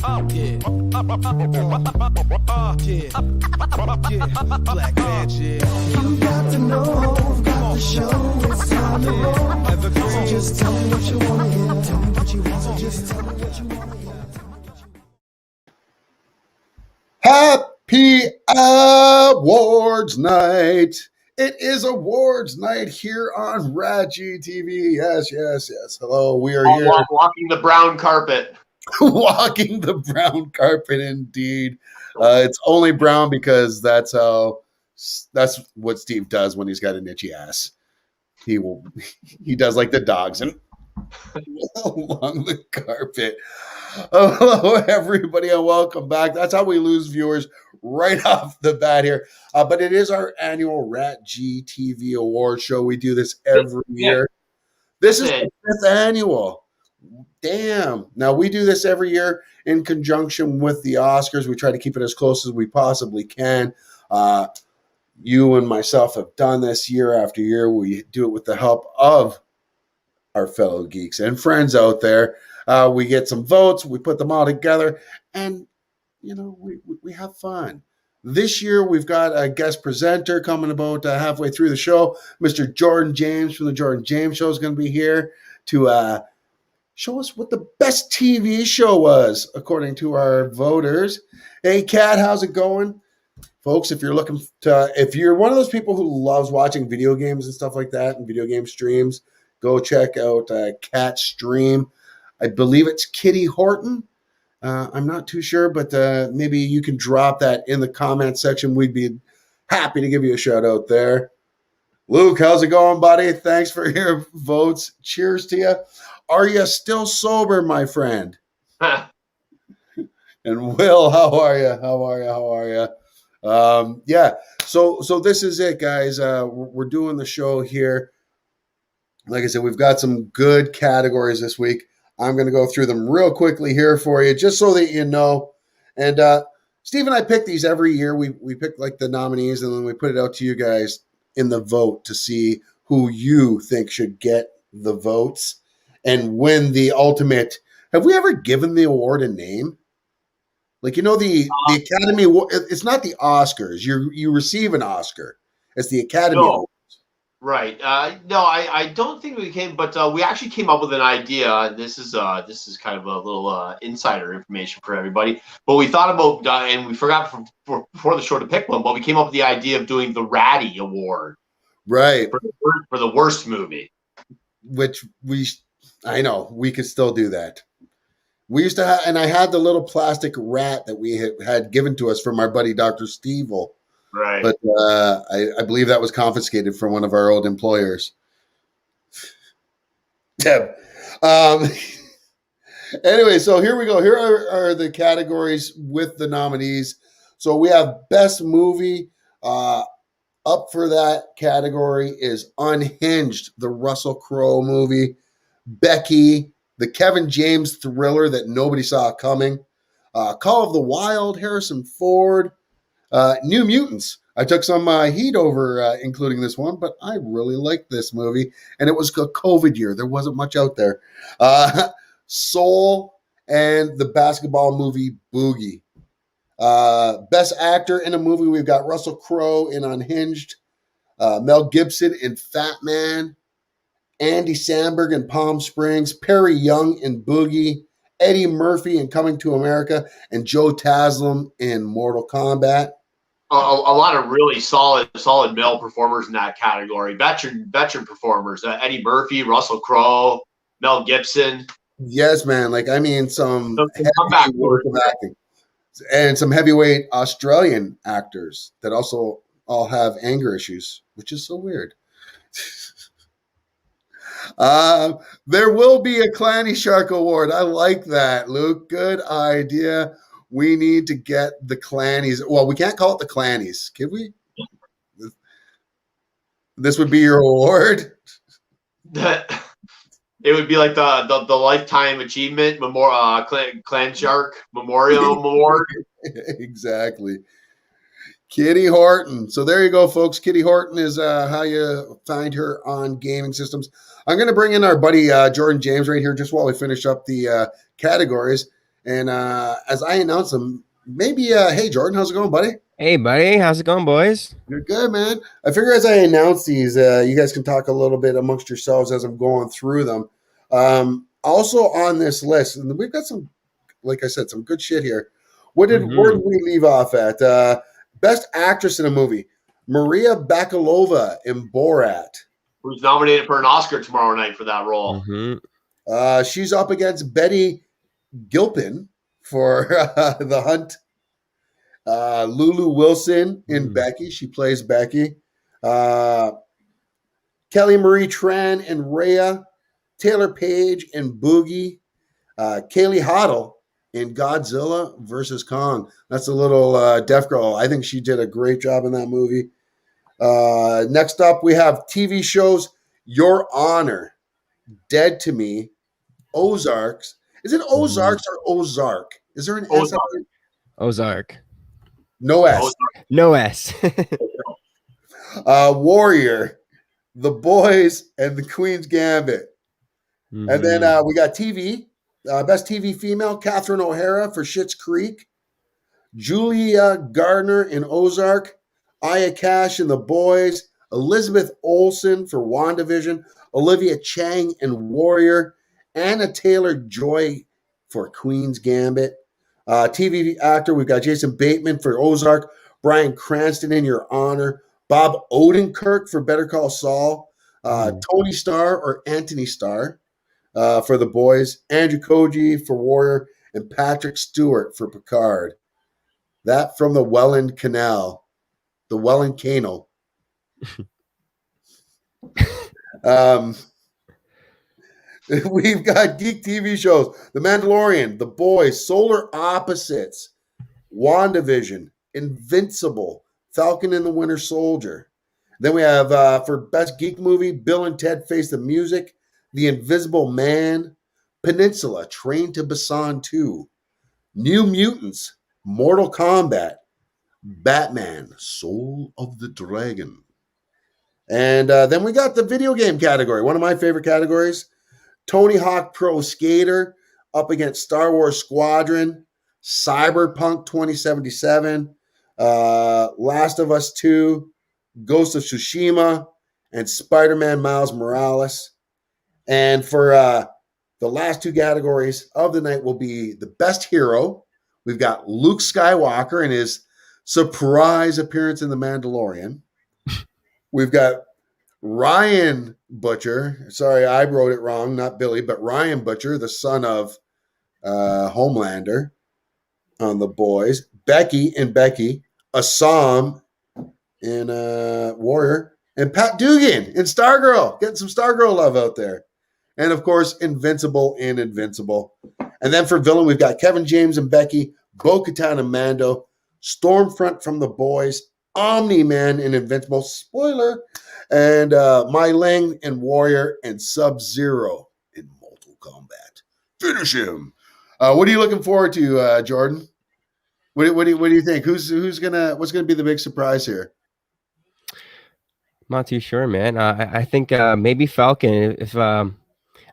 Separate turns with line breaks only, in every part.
Yeah. Black magic.
You got to know, got to show, it's time to roll. So just tell me what you want to hear. Tell me what you want, so just tell me what you want to hear.
Happy Awards Night. It is Awards Night here on RatG TV. Yes. Hello, we are here.
Walking the brown carpet.
Walking the brown carpet, indeed. It's only brown because that's what Steve does when he's got an itchy ass. He does like the dogs and along the carpet. Hello, everybody, and welcome back. That's how we lose viewers right off the bat here. But it is our annual RatG TV Award Show. We do this every year. This is the 5th annual. Damn. Now, we do this every year in conjunction with the Oscars. We try to keep it as close as we possibly can. You and myself have done this year after year. We do it with the help of our fellow geeks and friends out there. We get some votes, we put them all together, and, we have fun. This year, we've got a guest presenter coming about halfway through the show. Mr. Jordan James from the Jordan James Show is going to be here to show us what the best TV show was, according to our voters. Hey, Kat, how's it going? Folks, if you're one of those people who loves watching video games and stuff like that and video game streams, go check out Kat's stream. I believe it's Kitty Horton. I'm not too sure, but maybe you can drop that in the comment section. We'd be happy to give you a shout out there. Luke, how's it going, buddy? Thanks for your votes. Cheers to you. Are you still sober, my friend? And Will, how are you? So this is it, guys. We're doing the show here. Like I said, we've got some good categories this week. I'm going to go through them real quickly here for you, just so that you know. And Steve and I pick these every year. We pick like the nominees, and then we put it out to you guys in the vote to see who you think should get the votes and win the ultimate. Have we ever given the award a name? Like, the Academy, it's not the Oscars. You receive an Oscar. It's the Academy Award.
Right. No, I don't think we came, but we actually came up with an idea. And this is kind of a little insider information for everybody. But we thought about, and we forgot before the show to pick one, but we came up with the idea of doing the Ratty Award.
Right.
For the worst movie.
Which I know, we could still do that. We used to have, and I had the little plastic rat that we had given to us from our buddy Dr. Stevel.
Right.
But I believe that was confiscated from one of our old employers. Deb. Anyway, so here we go. Here are the categories with the nominees. So we have Best Movie. Up for that category is Unhinged, the Russell Crowe movie. Becky, the Kevin James thriller that nobody saw coming. Call of the Wild, Harrison Ford. New Mutants. I took some heat over including this one, but I really liked this movie. And it was a COVID year. There wasn't much out there. Soul and the basketball movie Boogie. Best actor in a movie, we've got Russell Crowe in Unhinged. Mel Gibson in Fat Man. Andy Samberg in Palm Springs, Perry Young in Boogie, Eddie Murphy in Coming to America, and Joe Taslim in Mortal Kombat.
A lot of really solid male performers in that category. Veteran performers: Eddie Murphy, Russell Crowe, Mel Gibson.
Yes, man. Some heavyweight work of acting, and some heavyweight Australian actors that also all have anger issues, which is so weird. There will be a Clanny Shark Award. I like that, Luke. Good idea. We need to get the Clannies. Well, we can't call it the Clannies, can we? This would be your award.
It would be like the Lifetime Achievement Clan Shark Memorial Award.
Exactly. Kitty Horton. So there you go, folks. Kitty Horton is how you find her on gaming systems. I'm going to bring in our buddy Jordan James right here just while we finish up the categories. And as I announce them, maybe, hey, Jordan, how's it going, buddy?
Hey, buddy. How's it going, boys?
You're good, man. I figure as I announce these, you guys can talk a little bit amongst yourselves as I'm going through them. Also on this list, and we've got some, like I said, some good shit here. Where did we leave off at? Best actress in a movie, Maria Bakalova in Borat.
Who's nominated for an Oscar tomorrow night for that role?
Mm-hmm.
She's up against Betty Gilpin for The Hunt. Lulu Wilson in Becky. She plays Becky. Kelly Marie Tran in Rhea. Taylor Page in Boogie. Kaylee Hoddle in Godzilla versus Kong. That's a little deaf girl. I think she did a great job in that movie. Next up, we have TV shows. Your Honor, Dead to Me, Ozarks. Is it Ozarks or Ozark? Is there an S?
Ozark.
No S.
No S.
Warrior, The Boys, and The Queen's Gambit.
Mm-hmm.
And then we got TV. Best TV female, Catherine O'Hara for Schitt's Creek. Julia Gardner in Ozark. Aya Cash in The Boys. Elizabeth Olsen for WandaVision. Olivia Chang in Warrior. Anna Taylor-Joy for Queen's Gambit. TV actor, we've got Jason Bateman for Ozark. Bryan Cranston in Your Honor. Bob Odenkirk for Better Call Saul. Tony Starr or Anthony Starr for The Boys. Andrew Koji for Warrior. And Patrick Stewart for Picard. That from the Welland Canal. The Welland Canal. We've got geek TV shows. The Mandalorian, The Boys, Solar Opposites, WandaVision, Invincible, Falcon and the Winter Soldier. Then we have, for Best Geek Movie, Bill and Ted Face the Music, The Invisible Man, Peninsula, Train to Busan 2, New Mutants, Mortal Kombat, Batman, Soul of the Dragon. And then we got the video game category, one of my favorite categories. Tony Hawk Pro Skater up against Star Wars Squadron, Cyberpunk 2077, Last of Us 2, Ghost of Tsushima, and Spider-Man Miles Morales. And for the last two categories of the night will be the best hero. We've got Luke Skywalker and his surprise appearance in The Mandalorian. We've got Ryan Butcher. Sorry, I wrote it wrong, not Billy, but Ryan Butcher, the son of Homelander on The Boys. Becky, Assam in Warrior, and Pat Dugan in Stargirl. Getting some Stargirl love out there. And, of course, Invincible in Invincible. And then for villain, we've got Kevin James and Becky, Bo-Katan and Mando, Stormfront from The Boys, Omni-Man in Invincible, spoiler, and Mai Ling in Warrior, and Sub-Zero in Mortal Kombat. Finish him. What are you looking forward to, Jordan? What do you think? What's gonna be the big surprise here?
I'm not too sure, man. I think maybe Falcon. If I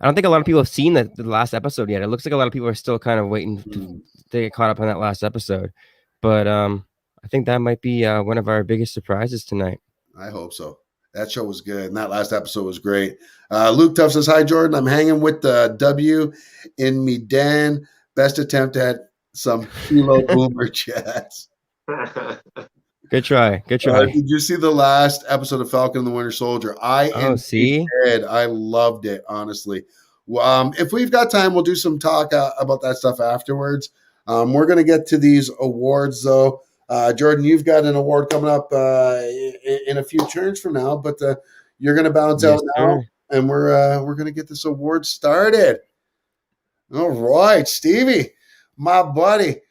don't think a lot of people have seen the last episode yet. It looks like a lot of people are still kind of waiting to get caught up on that last episode. But I think that might be one of our biggest surprises tonight.
I hope so. That show was good, and that last episode was great. Luke Tuff says, hi, Jordan. I'm hanging with the W in me den. Best attempt at some Kilo Boomer chats.
Good try.
Did you see the last episode of Falcon and the Winter Soldier? I loved it, honestly. If we've got time, we'll do some talk about that stuff afterwards. We're going to get to these awards, though. Jordan, you've got an award coming up in a few turns from now, but you're going to bounce out now, and we're going to get this award started. All right, Stevie, my buddy.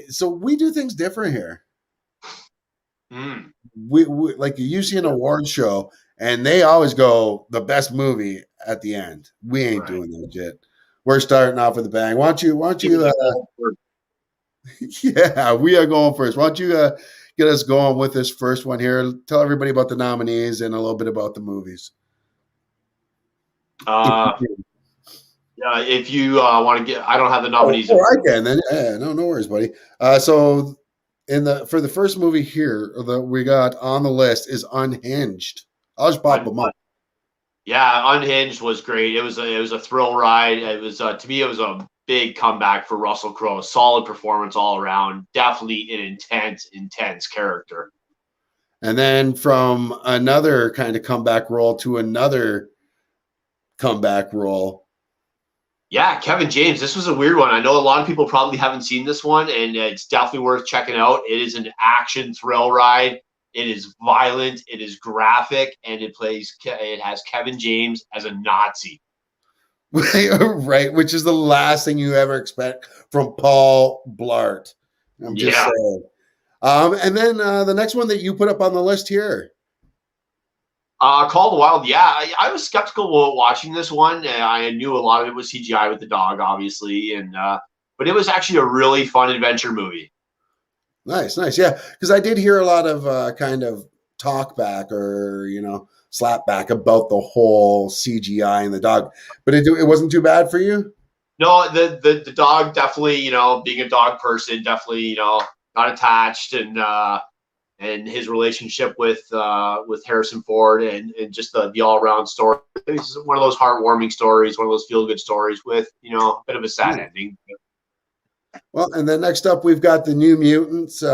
So we do things different here. We like you see an award show, and they always go the best movie at the end. We ain't doing that shit. We're starting off with a bang. Why don't you? Yeah, we are going first. Why don't you get us going with this first one here? Tell everybody about the nominees and a little bit about the movies.
If you want to get, I don't have the nominees.
I can then. Yeah, no worries, buddy. So for the first movie here that we got on the list is Unhinged. I'll just pop them up.
Yeah, Unhinged was great. It was a thrill ride. It was to me, it was a big comeback for Russell Crowe. Solid performance all around. Definitely an intense character.
And then from another kind of comeback role to another comeback role.
Yeah, Kevin James. This was a weird one. I know a lot of people probably haven't seen this one, and it's definitely worth checking out. It is an action thrill ride. It is violent. It is graphic, and it has Kevin James as a Nazi.
Right, which is the last thing you ever expect from Paul Blart. I'm just saying. And then the next one that you put up on the list here.
Call of the Wild. Yeah, I was skeptical about watching this one. I knew a lot of it was CGI with the dog, obviously, but it was actually a really fun adventure movie.
Nice. Yeah, because I did hear a lot of kind of talk back or slap back about the whole CGI and the dog, but it wasn't too bad for you.
No, the dog definitely, being a dog person, definitely, got attached, and his relationship with Harrison Ford and just the all around story. It's one of those heartwarming stories, one of those feel good stories with a bit of a sad ending.
Well, and then next up, we've got the New Mutants.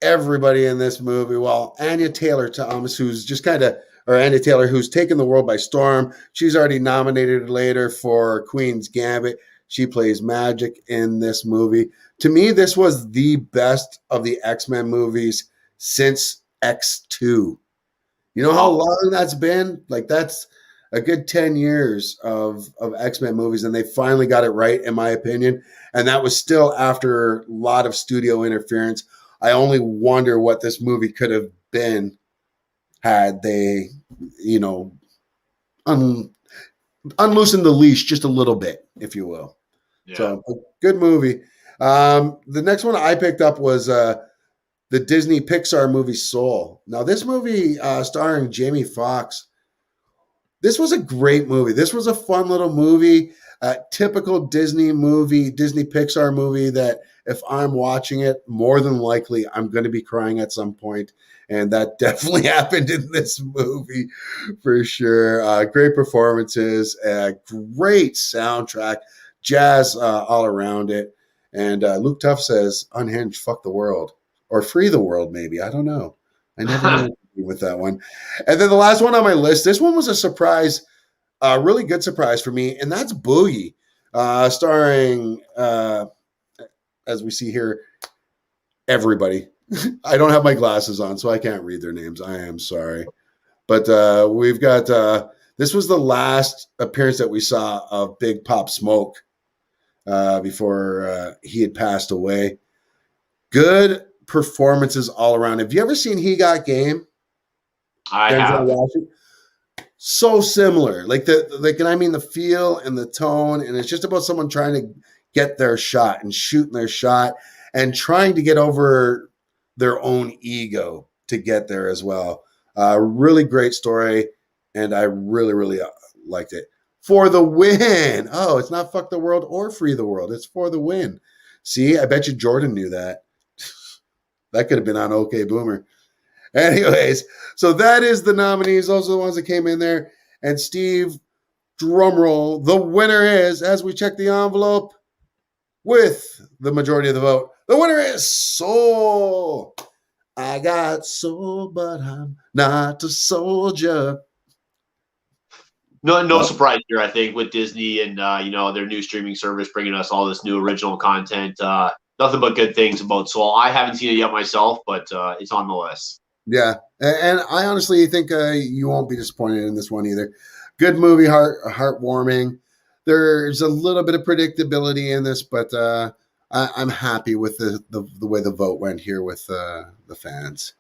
Everybody in this movie, well, Anya Taylor-Thomas, who's taken the world by storm. She's already nominated later for Queen's Gambit. She plays Magic in this movie. To me, this was the best of the X-Men movies since X2. You know how long that's been? Like, that's a good 10 years of X-Men movies, and they finally got it right, in my opinion. And that was still after a lot of studio interference. I only wonder what this movie could have been had they, unloosened the leash just a little bit, if you will. Yeah. So, a good movie. The next one I picked up was the Disney Pixar movie Soul. Now, this movie starring Jamie Foxx, this was a great movie. This was a fun little movie, typical Disney Pixar movie that if I'm watching it, more than likely I'm going to be crying at some point. And that definitely happened in this movie for sure. Great performances, great soundtrack, jazz all around it. And Luke Tuff says, Unhinged, fuck the world. Or free the world, maybe. I don't know. I never know with that one. And then the last one on my list, this one was a surprise, a really good surprise for me, and that's Boogie, starring, as we see here, everybody. I don't have my glasses on, so I can't read their names. I am sorry. But we've got, this was the last appearance that we saw of Big Pop Smoke before he had passed away. Good performances all around. Have you ever seen He Got Game?
I have.
So similar, the feel and the tone, and it's just about someone trying to get their shot and shooting their shot and trying to get over their own ego to get there as well. Really great story, and I really, really liked it. For the win. Oh, it's not fuck the world or free the world. It's for the win. See, I bet you Jordan knew that. That could have been on OK Boomer. Anyways, so that is the nominees. Those are the ones that came in there. And Steve, drum roll, the winner is, as we check the envelope with the majority of the vote, the winner is Soul. I got soul, but I'm not a soldier.
No surprise here, I think, with Disney and their new streaming service bringing us all this new original content. Nothing but good things about Soul. I haven't seen it yet myself, but it's on the list.
Yeah, and I honestly think you won't be disappointed in this one either. Good movie, heartwarming. There's a little bit of predictability in this, but I'm happy with the way the vote went here with the fans.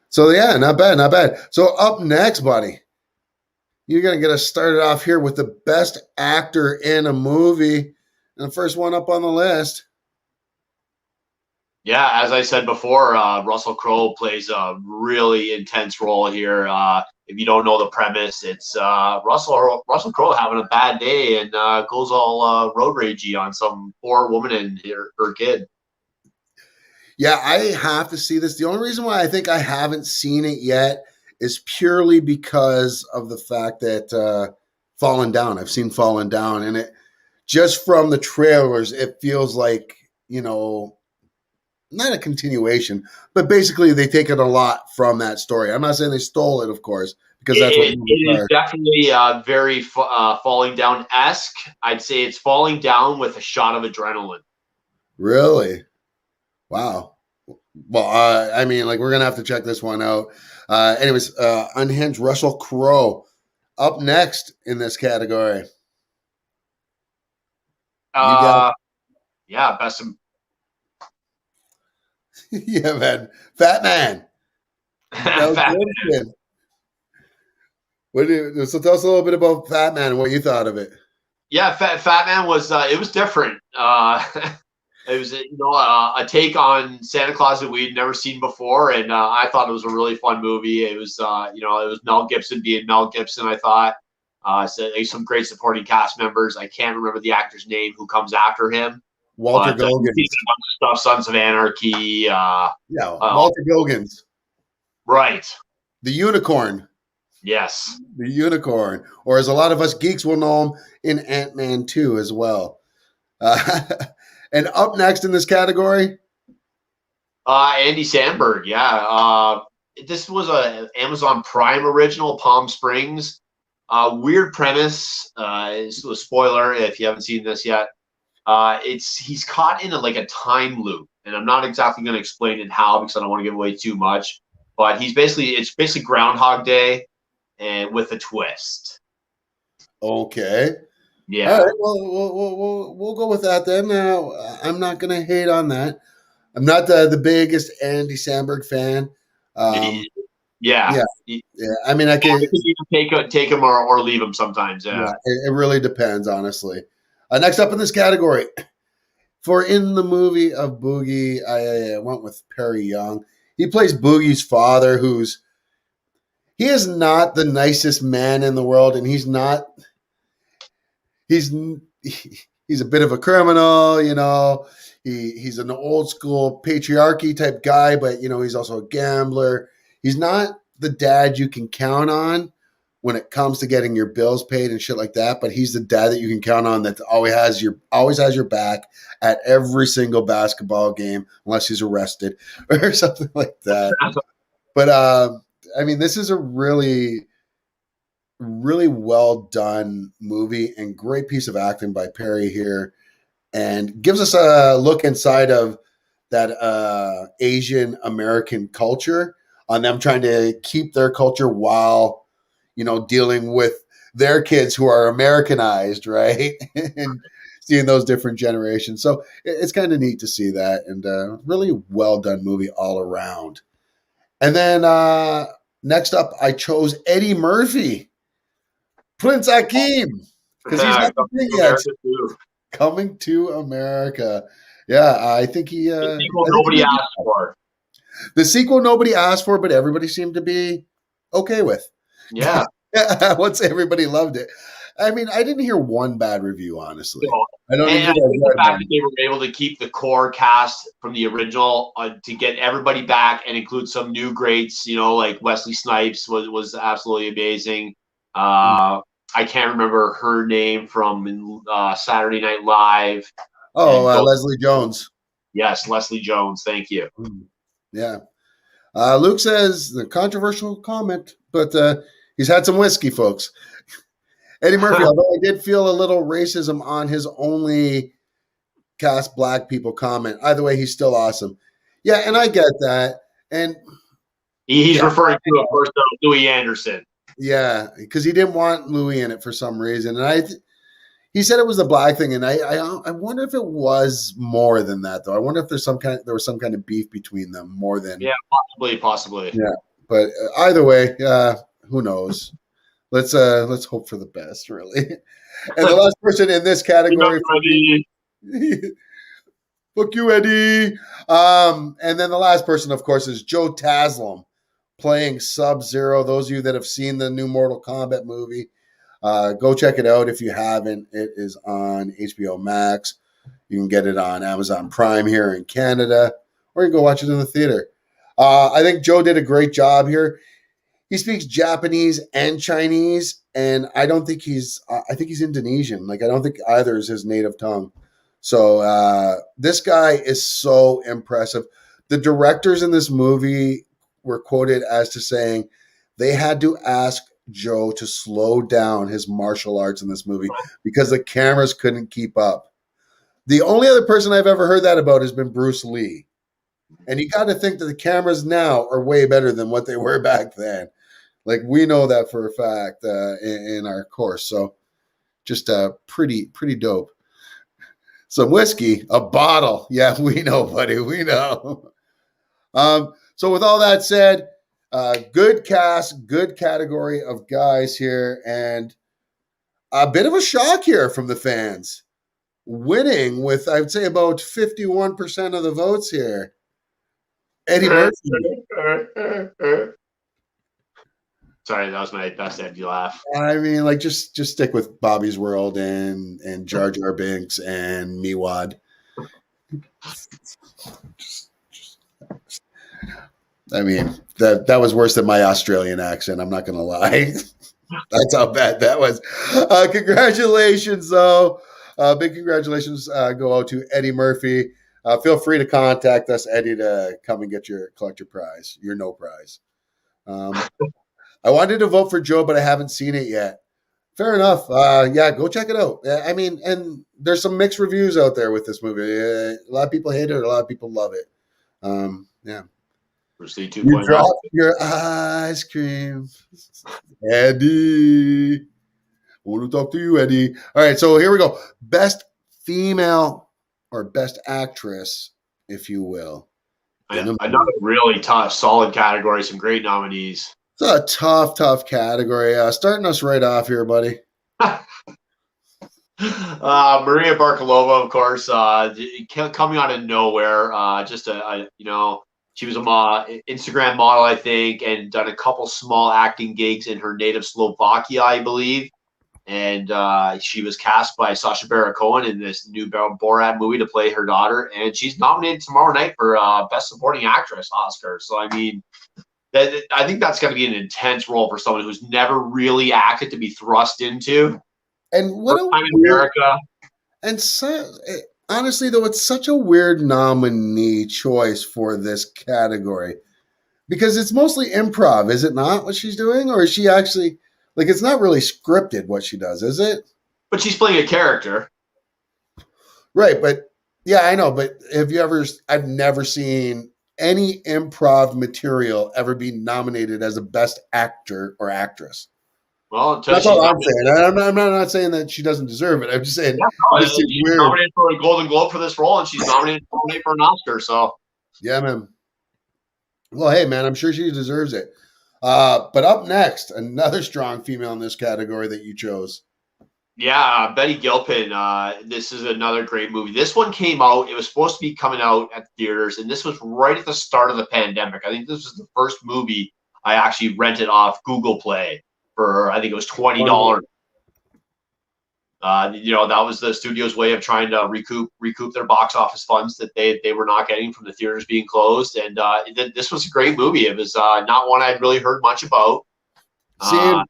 So yeah, not bad. So up next, buddy, you're gonna get us started off here with the best actor in a movie, and the first one up on the list.
Yeah, as I said before, Russell Crowe plays a really intense role here. If you don't know the premise, it's Russell Crowe having a bad day and goes all road ragey on some poor woman and her kid.
Yeah, I have to see this. The only reason why I think I haven't seen it yet is purely because of the fact that Fallen Down. I've seen Fallen Down, and it just from the trailers, it feels like, not a continuation, but basically they take it a lot from that story. I'm not saying they stole it, of course, because that's what
It
movies
is
are.
definitely very Falling Down-esque. I'd say it's Falling Down with a shot of adrenaline.
Really? Wow. Well, I mean, like, we're gonna have to check this one out. Anyways, Unhinged, Russell Crowe up next in this category.
Yeah, best of
Yeah, man. Fat Man. Mel
Fat
Gibson. So tell us a little bit about Fat Man and what you thought of it.
Yeah, Fat Man was it was different. It was a take on Santa Claus that we'd never seen before, and I thought it was a really fun movie. It was it was Mel Gibson being Mel Gibson. I thought so some great supporting cast members. I can't remember the actor's name who comes after him.
Walter
But,
Goggins.
a bunch of stuff, Sons of Anarchy.
Walter Goggins.
Right.
The Unicorn.
Yes.
The Unicorn. Or as a lot of us geeks will know him in Ant-Man 2 as well. And up next in this category?
Andy Samberg. Yeah. This was a Amazon Prime original, Palm Springs. Weird premise. Is a spoiler if you haven't seen this yet. He's caught in a time loop, and I'm not exactly going to explain it how because I don't want to give away too much. But it's basically Groundhog Day, and with a twist.
Okay.
Yeah.
All right. Well, we'll go with that then. I'm not going to hate on that. I'm not the biggest Andy Samberg fan.
Yeah.
I mean, I can
take him or leave him sometimes. Yeah.
It really depends, honestly. Next up in this category, for in the movie of Boogie, I went with Perry Young. He plays Boogie's father, he is not the nicest man in the world, and he's a bit of a criminal, He's an old school patriarchy type guy, but he's also a gambler. He's not the dad you can count on when it comes to getting your bills paid and shit like that, but he's the dad that you can count on that always has your back at every single basketball game, unless he's arrested or something like that. But I mean, this is a really, really well done movie and great piece of acting by Perry here, and gives us a look inside of that Asian American culture, on them trying to keep their culture while dealing with their kids who are Americanized, right? And seeing those different generations. So it's kind of neat to see that, and really well done movie all around. And then next up, I chose Eddie Murphy, Prince Akeem, because he's not the thing yet. Coming to America. Yeah, I think he.
The sequel nobody asked for.
The sequel nobody asked for, but everybody seemed to be okay with.
Yeah.
Once everybody loved it. I mean, I didn't hear one bad review, honestly.
No.
I don't even
think the fact that they were able to keep the core cast from the original to get everybody back and include some new greats, like Wesley Snipes was absolutely amazing. I can't remember her name from Saturday Night Live.
Oh, Leslie Jones.
Yes, Leslie Jones. Thank you.
Yeah. Luke says the controversial comment, but he's had some whiskey, folks. Eddie Murphy, although I did feel a little racism on his only cast black people comment. Either way, he's still awesome. Yeah, and I get that. And
he's referring to, of course, Louis Anderson.
Yeah, because he didn't want Louis in it for some reason. And he said it was the black thing, and I wonder if it was more than that, though. I wonder if there was some kind of beef between them more than
possibly.
Yeah, but either way, who knows? Let's hope for the best, really. And the last person in this category, Fuck you, Eddie. And then the last person, of course, is Joe Taslim playing Sub-Zero. Those of you that have seen the new Mortal Kombat movie, go check it out if you haven't. It is on HBO Max. You can get it on Amazon Prime here in Canada, or you can go watch it in the theater. I think Joe did a great job here. He speaks Japanese and Chinese, and I don't think I think he's Indonesian. Like, I don't think either is his native tongue. So this guy is so impressive. The directors in this movie were quoted as to saying they had to ask Joe to slow down his martial arts in this movie because the cameras couldn't keep up. The only other person I've ever heard that about has been Bruce Lee. And you got to think that the cameras now are way better than what they were back then. Like, we know that for a fact in our course. So just pretty dope. Some whiskey, a bottle. Yeah, we know, buddy. We know. So with all that said, good cast, good category of guys here, and a bit of a shock here from the fans. Winning with, I would say, about 51% of the votes here. Eddie Murphy.
Sorry, that was my best Eddie laugh.
I mean, like, just stick with Bobby's World and Jar Jar Binks and Meewad. I mean, that was worse than my Australian accent. I'm not going to lie. That's how bad that was. Congratulations, though. Big congratulations go out to Eddie Murphy. Feel free to contact us, Eddie, to come and collect your prize. Your no prize. I wanted to vote for Joe, but I haven't seen it yet. Fair enough. Yeah, go check it out. I mean, and there's some mixed reviews out there with this movie. A lot of people hate it. A lot of people love it. Yeah.
Bruce Lee
You
2.0.
drop your ice cream, Eddie. I want to talk to you, Eddie. All right, so here we go. Best female or best actress, if you will.
Another really tough, solid category. Some great nominees.
It's a tough category. Starting us right off here, buddy.
Maria Barkalova, of course, coming out of nowhere. She was an Instagram model, I think, and done a couple small acting gigs in her native Slovakia, I believe. And she was cast by Sacha Baron Cohen in this new Borat movie to play her daughter. And she's nominated tomorrow night for Best Supporting Actress Oscar. So, I mean, I think that's going to be an intense role for someone who's never really acted to be thrust into.
And what a
time in America.
And so, honestly, though, it's such a weird nominee choice for this category because it's mostly improv, is it not? What she's doing, or is she actually like? It's not really scripted what she does, is it?
But she's playing a character,
right? But yeah, I know. But have you ever? I've never seen any improv material ever be nominated as a best actor or actress.
Well,
that's all I'm saying. I'm not saying that she doesn't deserve it. I'm just saying
she's nominated for a Golden Globe for this role, and she's nominated for an Oscar. So,
yeah, man. Well, hey, man, I'm sure she deserves it. But up next, another strong female in this category that you chose.
Yeah, Betty Gilpin. This is another great movie. This one came out. It was supposed to be coming out at theaters, and this was right at the start of the pandemic. I think this was the first movie I actually rented off Google Play for, I think it was $20. That was the studio's way of trying to recoup their box office funds that they were not getting from the theaters being closed. And this was a great movie. It was not one I'd really heard much about.
See,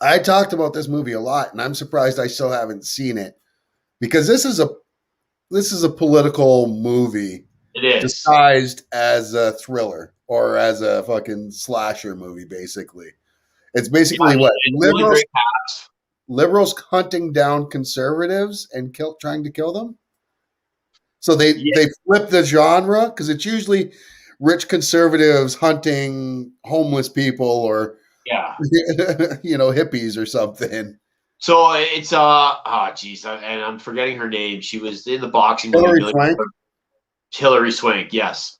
I talked about this movie a lot, and I'm surprised I still haven't seen it because this is a political movie.
It is
disguised as a thriller or as a fucking slasher movie. Basically, it's basically liberals hunting down conservatives and trying to kill them. So they flip the genre because it's usually rich conservatives hunting homeless people or hippies or something.
So it's and I'm forgetting her name. She was in the boxing
Hilary Swank.
Hilary Swank, yes.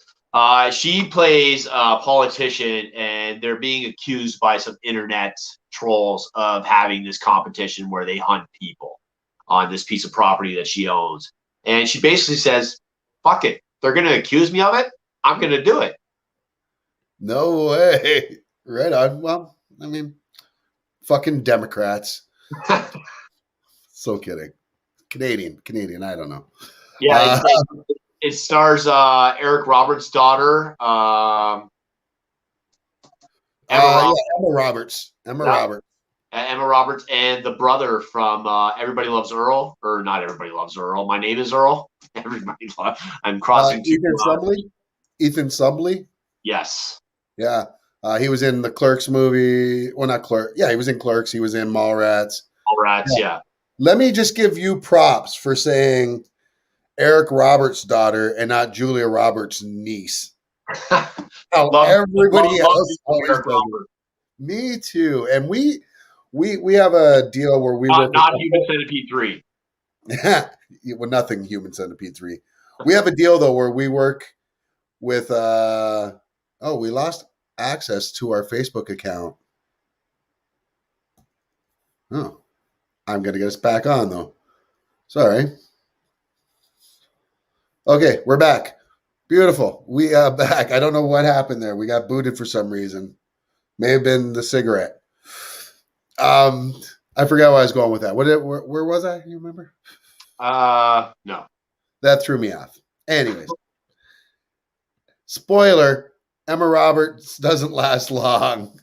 She plays a politician, and they're being accused by some internet trolls of having this competition where they hunt people on this piece of property that she owns. And she basically says, fuck it. They're going to accuse me of it. I'm going to do it.
No way. Right on. Well, I mean, fucking Democrats. So kidding. Canadian. I don't know.
Yeah, it stars Eric Roberts' daughter, Emma Roberts.
Emma Roberts.
Emma Roberts, and the brother from Everybody Loves Earl, or not Everybody Loves Earl. My Name is Earl. Everybody loves. I'm crossing.
Ethan Subley.
Yes.
Yeah. He was in the Clerks movie. Well, not Clerks. Yeah, he was in Clerks. He was in Mallrats.
Yeah.
Let me just give you props for saying Eric Roberts' daughter and not Julia Roberts' niece. Everybody else always does it. Me too. And we have a deal where we
not Human Centipede 3.
Well, nothing Human Centipede 3. We have a deal though where we work with we lost access to our Facebook account. Oh. I'm gonna get us back on though. Sorry. Okay, we're back. Beautiful. We are back. I don't know what happened there. We got booted for some reason. May have been the cigarette. I forgot where I was going with that. Where was I? You remember?
No.
That threw me off. Anyways. Spoiler, Emma Roberts doesn't last long.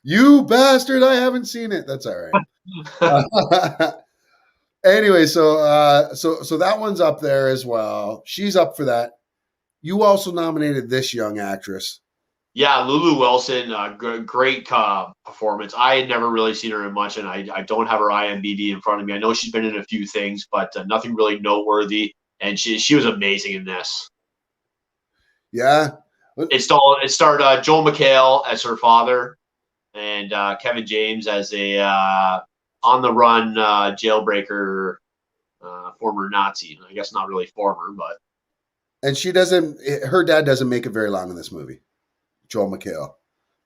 You bastard, I haven't seen it. That's all right. Anyway, so that one's up there as well. She's up for that. You also nominated this young actress.
Yeah, Lulu Wilson, great performance. I had never really seen her in much, and I don't have her IMDb in front of me. I know she's been in a few things, but nothing really noteworthy. And she was amazing in this.
Yeah.
It starred Joel McHale as her father, and Kevin James as a on-the-run jailbreaker, former Nazi. I guess not really former, but.
And her dad doesn't make it very long in this movie, Joel McHale.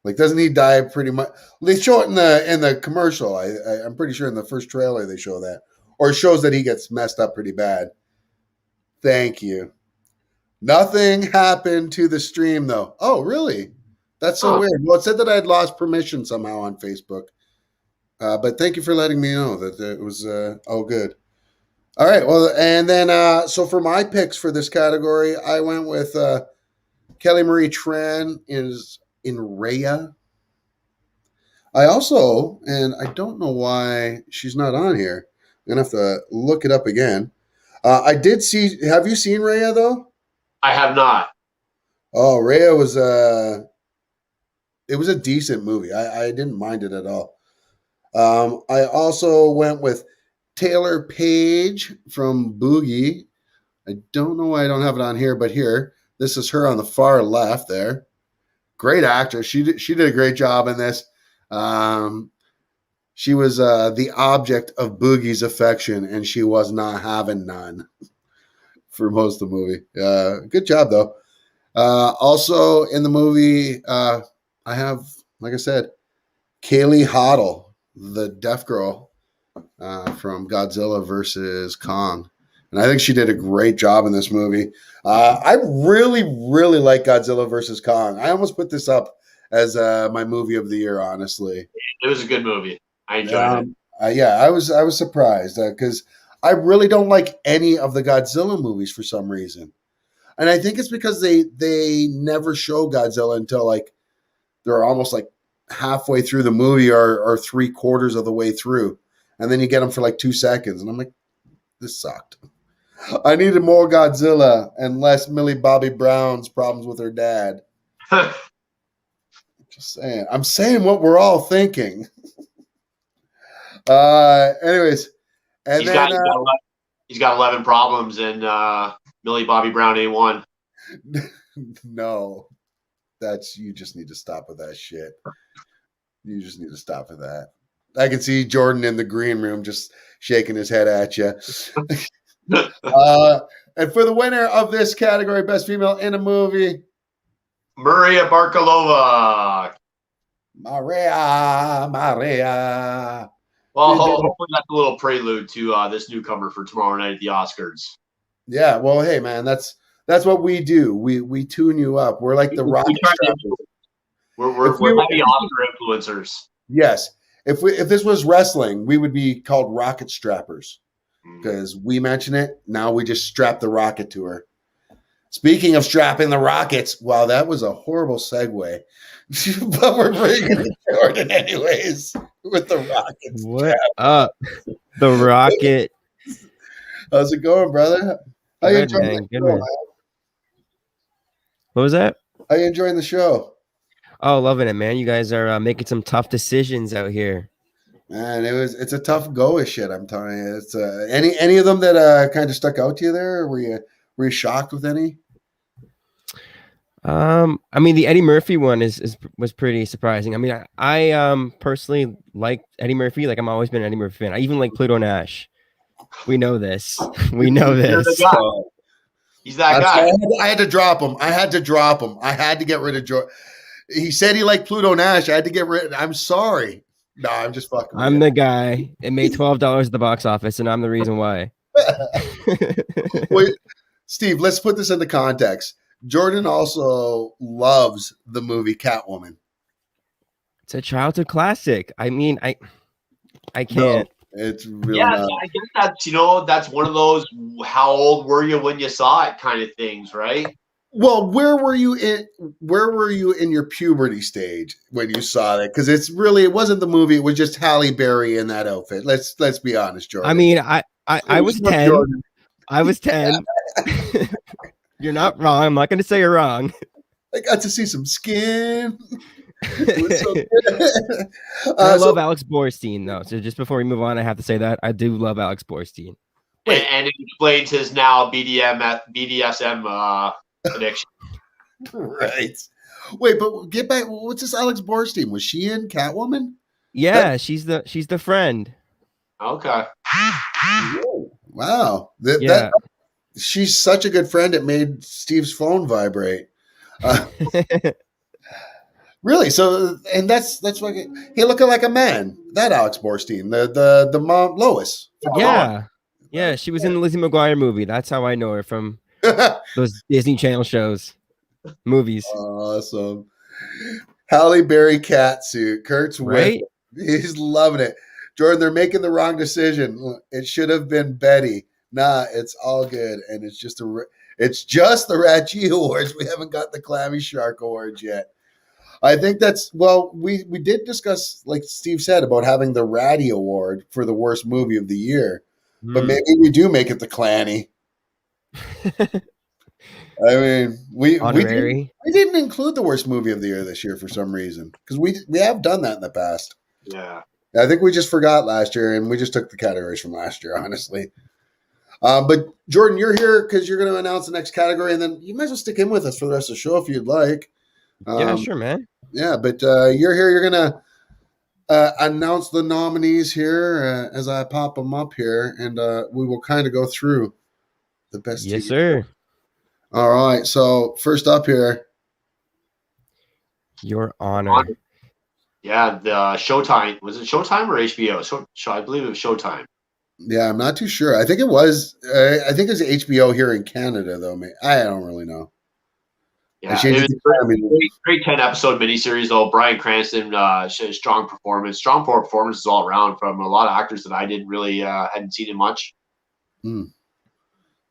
Like, doesn't he die pretty much? They show it in the commercial. I'm pretty sure in the first trailer they show that. Or it shows that he gets messed up pretty bad. Thank you. Nothing happened to the stream, though. Oh, really? That's so weird. Well, it said that I had lost permission somehow on Facebook. But thank you for letting me know that it was all good. All right. Well, and then so for my picks for this category, I went with Kelly Marie Tran in Raya. I also, and I don't know why she's not on here. I'm going to have to look it up again. I did see, have you seen Raya though?
I have not.
Oh, Raya was it was a decent movie. I didn't mind it at all. I also went with Taylor Page from Boogie. I don't know why I don't have it on here, but here, this is her on the far left there. Great actress. She did a great job in this. She was the object of Boogie's affection, and she was not having none for most of the movie. Good job, though. Also in the movie, I have, like I said, Kaylee Hoddle, the deaf girl from Godzilla versus Kong. And I think she did a great job in this movie. I really, really like Godzilla versus Kong. I almost put this up as my movie of the year, honestly.
It was a good movie. I enjoyed it.
Yeah, I was surprised because I really don't like any of the Godzilla movies for some reason. And I think it's because they never show Godzilla until like they're almost like halfway through the movie or 3/4 of the way through. And then you get them for like 2 seconds. And I'm like, this sucked. I needed more Godzilla and less Millie Bobby Brown's problems with her dad. Just saying. I'm saying what we're all thinking. Anyways. And
he's got 11 problems, and Millie Bobby Brown ain't one.
No. You just need to stop with that shit. You just need to stop with that. I can see Jordan in the green room just shaking his head at you. And for the winner of this category, Best Female in a Movie,
Maria Barkalova.
Maria.
Well, hopefully that's a little prelude to this newcomer for tomorrow night at the Oscars.
Yeah, well, hey, man, that's what we do. We tune you up. We're like the
We
rocket
try to
strappers.
we're
If we were-
heavy Oscar influencers.
Yes, if this was wrestling, we would be called rocket strappers because we mention it. Now we just strap the rocket to her. Speaking of strapping the rockets, wow, that was a horrible segue. But we're bringing it Jordan anyways with the rockets.
What up? The rocket.
How's it going, brother? How you
Good,
enjoying
man.
the
Good,
show,
man.
man?
What was that?
How you enjoying the show?
Oh, loving it, man. You guys are making some tough decisions out here.
Man, it's a tough go of shit. I'm telling you. It's any of them that kind of stuck out to you there? Or were you shocked with any?
I mean, the Eddie Murphy one was pretty surprising. I mean, I personally like Eddie Murphy. Like, I'm always been an Eddie Murphy fan. I even like Pluto Nash. We know this. We know
You're the
this.
guy. He's that guy.
I had to drop him. I had to get rid of George. He said he liked Pluto Nash. I had to get rid. I'm sorry. No, I'm just fucking. with
I'm
you.
the guy. It made $12 at the box office, and I'm the reason why.
Wait, Steve, let's put this into context. Jordan also loves the movie Catwoman.
It's a childhood classic. I mean, I can't.
No, it's really
Yeah,
not.
I guess that's one of those how old were you when you saw it kind of things, right?
Well, where were you in your puberty stage when you saw that? Because it wasn't the movie, it was just Halle Berry in that outfit. Let's be honest, Jordan.
I mean, I was 10.
Jordan.
I was 10. You're not wrong. I'm not going to say you're wrong.
I got to see some skin. It was so good.
I love Alex Borstein, though. So just before we move on, I have to say that I do love Alex Borstein.
And it explains his now BDSM addiction.
Right. Wait, but get back. What's this Alex Borstein? Was she in Catwoman?
Yeah, she's the friend.
Okay.
Wow.
Yeah.
She's such a good friend. It made Steve's phone vibrate. Really? So, and that's what he looking like a man. That Alex Borstein, the mom Lois.
Yeah. She was in the Lizzie McGuire movie. That's how I know her from those Disney Channel shows, movies.
Awesome. Halle Berry cat suit. Kurt's
Right?
He's loving it. Jordan, they're making the wrong decision. It should have been Betty. Nah, it's all good, and it's just the RatG Awards. We haven't got the Clammy Shark Awards yet. I think we did discuss, like Steve said, about having the Ratty Award for the worst movie of the year, but maybe we do make it the Clanny. I mean, we didn't include the worst movie of the year this year for some reason because we have done that in the past.
Yeah.
I think we just forgot last year, and we just took the categories from last year, honestly. But Jordan, you're here because you're going to announce the next category, and then you might as well stick in with us for the rest of the show if you'd like.
Yeah, sure, man.
Yeah, but you're here. You're going to announce the nominees here as I pop them up here, and we will kind of go through the best.
Yes,
TV.
sir.
All right. So first up here,
Your Honor.
Yeah, the Showtime. Was it Showtime or HBO? I believe it was Showtime.
Yeah, I'm not too sure. I think it was. I think it's HBO here in Canada, though. I don't really know.
Yeah, it was a great 10-episode miniseries, though. Bryan Cranston, strong performances all around from a lot of actors that I didn't really hadn't seen it much.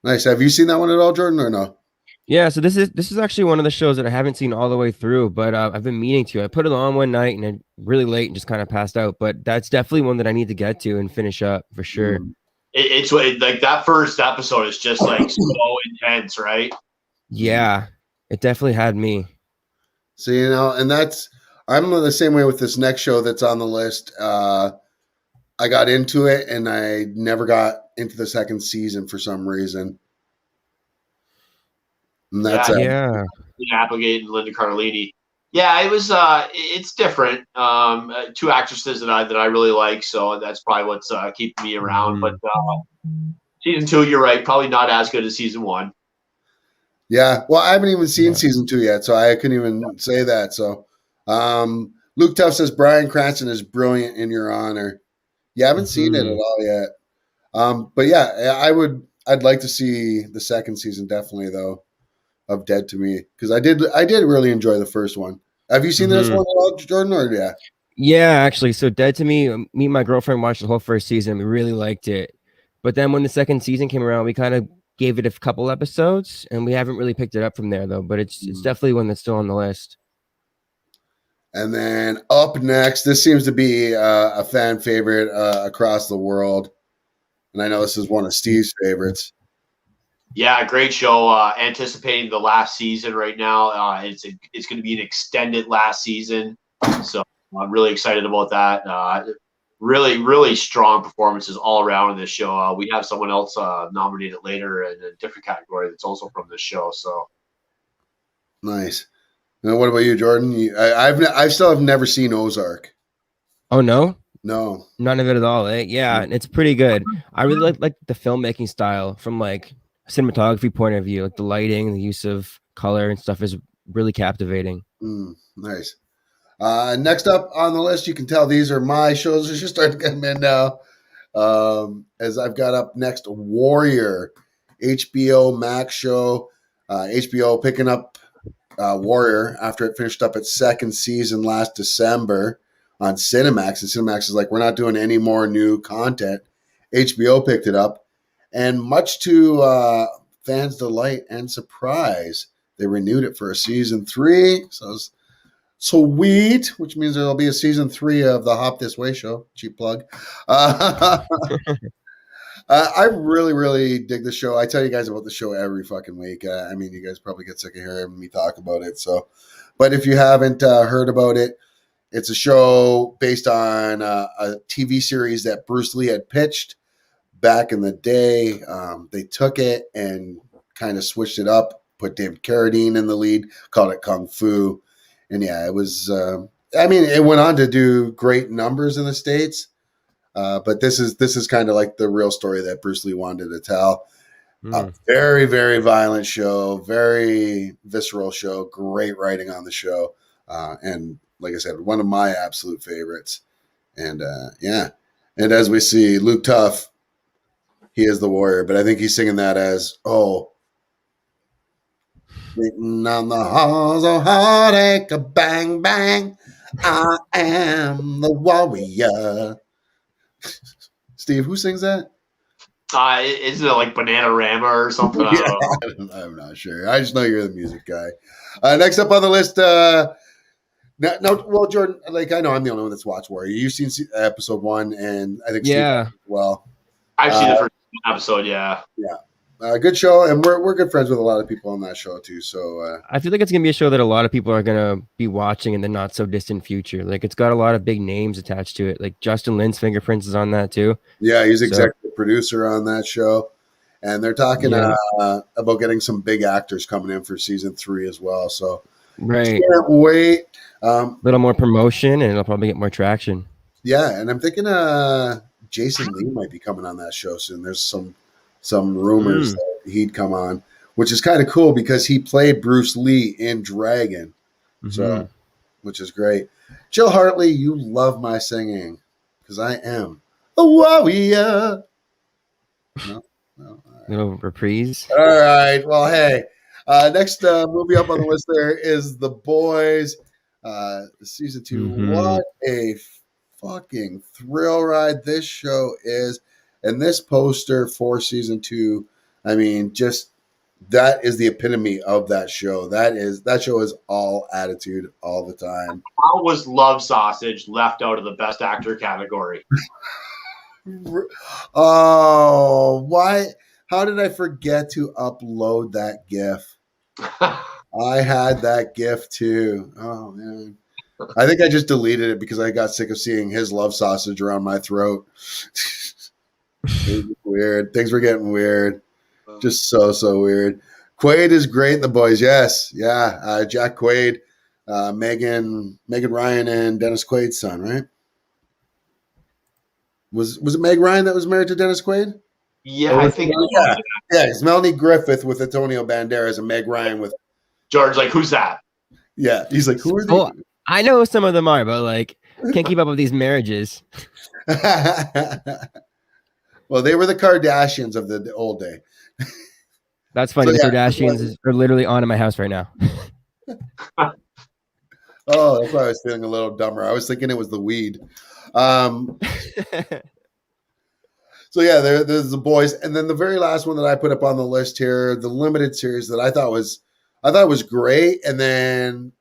Nice. Have you seen that one at all, Jordan, or no?
Yeah, so this is actually one of the shows that I haven't seen all the way through, but I've been meaning to. I put it on one night and then really late and just kind of passed out. But that's definitely one that I need to get to and finish up for sure.
It's like that first episode is just like so intense, right?
Yeah, it definitely had me.
So and I'm the same way with this next show that's on the list. I got into it and I never got into the second season for some reason. And that's
Applegate and Linda Cardellini. Yeah, it was. It's different. Two actresses that I really like, so that's probably what's keeping me around. But season 2, you're right, probably not as good as season 1.
Yeah, well, I haven't even seen season 2 yet, so I couldn't even say that. So, Luke Tuff says Bryan Cranston is brilliant in Your Honor. You haven't seen it at all yet. But yeah, I'd like to see the second season definitely though of Dead to Me because I did really enjoy the first one. Have you seen this one at all, Jordan? Or yeah.
Yeah, actually. So Dead to Me, me and my girlfriend watched the whole first season. We really liked it. But then when the second season came around, we kind of gave it a couple episodes and we haven't really picked it up from there though. But it's definitely one that's still on the list.
And then up next, this seems to be a fan favorite across the world. And I know this is one of Steve's favorites.
Yeah, great show. Anticipating the last season right now. It's going to be an extended last season. So I'm really excited about that. Really, really strong performances all around in this show. We have someone else nominated later in a different category that's also from this show. So
nice. Now, what about you, Jordan? I still have never seen Ozark.
Oh no,
no,
none of it at all. Yeah, it's pretty good. I really like the filmmaking style from like a cinematography point of view. Like the lighting, the use of color and stuff is really captivating.
Nice. Next up on the list, you can tell these are my shows. They're just starting to come in now. As I've got up next, Warrior, HBO Max show. HBO picking up Warrior after it finished up its second season last December on Cinemax. And Cinemax is like, we're not doing any more new content. HBO picked it up. And much to fans' delight and surprise, they renewed it for a season 3. So it's sweet, which means there'll be a season 3 of the Hop This Way show. Cheap plug. I really, really dig the show. I tell you guys about the show every fucking week. I mean, you guys probably get sick of hearing me talk about it. So, but if you haven't heard about it, it's a show based on a TV series that Bruce Lee had pitched back in the day. They took it and kind of switched it up, put David Carradine in the lead, called it Kung Fu. And yeah, it was, it went on to do great numbers in the States. But this is kind of like the real story that Bruce Lee wanted to tell. A very, very violent show, very visceral show, great writing on the show. And like I said, one of my absolute favorites. And and as we see, Luke Tuff, he is the warrior, but I think he's singing that as, written on the halls of heartache, a bang, bang, I am the warrior. Steve, who sings that?
Isn't it like Bananarama or something?
I'm not sure. I just know you're the music guy. Next up on the list, Jordan, like I know I'm the only one that's watched Warrior. You've seen episode 1, and I think Steve as well.
I've seen the first episode. Yeah.
Good show, and we're good friends with a lot of people on that show too. So
I feel like it's gonna be a show that a lot of people are gonna be watching in the not so distant future. Like it's got a lot of big names attached to it. Like Justin Lin's fingerprints is on that too.
Yeah, he's executive producer on that show, and they're talking about getting some big actors coming in for season 3 as well. So can't wait.
A little more promotion, and it'll probably get more traction.
Yeah, and I'm thinking Jason Lee might be coming on that show soon. There's some rumors that he'd come on, which is kind of cool because he played Bruce Lee in Dragon, so which is great. Jill Hartley, you love my singing because I am a warrior. No,
Little reprise.
All right. Well, hey, next movie up on the list there is The Boys, season 2. What a fucking thrill ride this show is. And this poster for season 2, I mean, just that is the epitome of that show. That show is all attitude all the time.
How was Love Sausage left out of the best actor category?
Oh, why? How did I forget to upload that GIF? I had that GIF too. Oh man. I think I just deleted it because I got sick of seeing his love sausage around my throat. Weird. Things were getting weird. Just so weird. Quaid is great in The Boys. Yes. Yeah. Jack Quaid, Megan Ryan, and Dennis Quaid's son, right? Was it Meg Ryan that was married to Dennis Quaid?
Yeah, I think.
Yeah, it's Melanie Griffith with Antonio Banderas and Meg Ryan with
George. Like, who's that?
Yeah, he's like, who are they?
Oh, I know some of them are, but like, can't keep up with these marriages.
Well, they were the Kardashians of the old day.
That's funny.
So,
The
yeah,
Kardashians are literally on in my house right now.
Oh, that's why I was feeling a little dumber. I was thinking it was the weed. So yeah, there's the boys, and then the very last one that I put up on the list here, the limited series that I thought was great, and then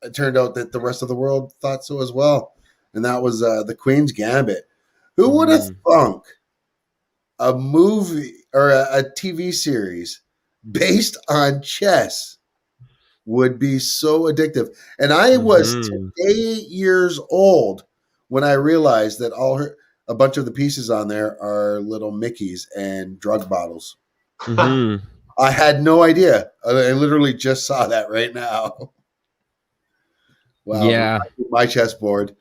it turned out that the rest of the world thought so as well, and that was the Queen's Gambit. Who would have thunk a movie or a TV series based on chess would be so addictive? And I was 8 years old when I realized that a bunch of the pieces on there are little Mickeys and drug bottles. I had no idea. I literally just saw that right now. Wow.
Yeah.
My chessboard.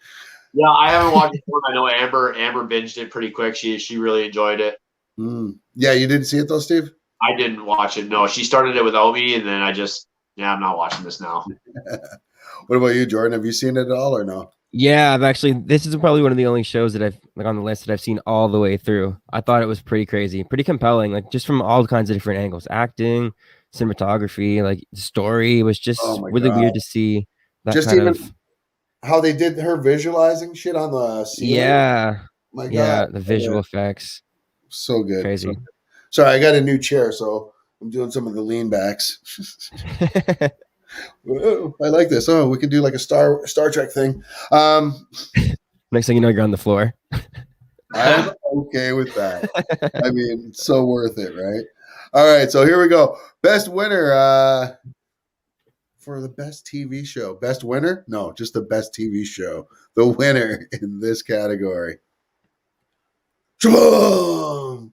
Yeah, I haven't watched it. I know Amber binged it pretty quick. She really enjoyed it.
Yeah, you didn't see it though, Steve?
I didn't watch it. No, she started it without me, and then I'm not watching this now.
What about you, Jordan? Have you seen it at all or no?
Yeah, this is probably one of the only shows that I've on the list that I've seen all the way through. I thought it was pretty crazy, pretty compelling, like just from all kinds of different angles, acting, cinematography, like the story was just really weird to see. That
just
kind
even
of
how they did her visualizing shit on the ceiling.
Yeah.
My God.
Yeah, the visual effects.
So good.
Crazy.
So good. Sorry, I got a new chair, so I'm doing some of the lean backs. I like this. Oh, we could do like a Star Trek thing.
Next thing you know, you're on the floor.
I'm okay with that. I mean, so worth it, right? All right, so here we go. Best winner for the best TV show. Best winner? No, just the best TV show. The winner in this category.
Boy.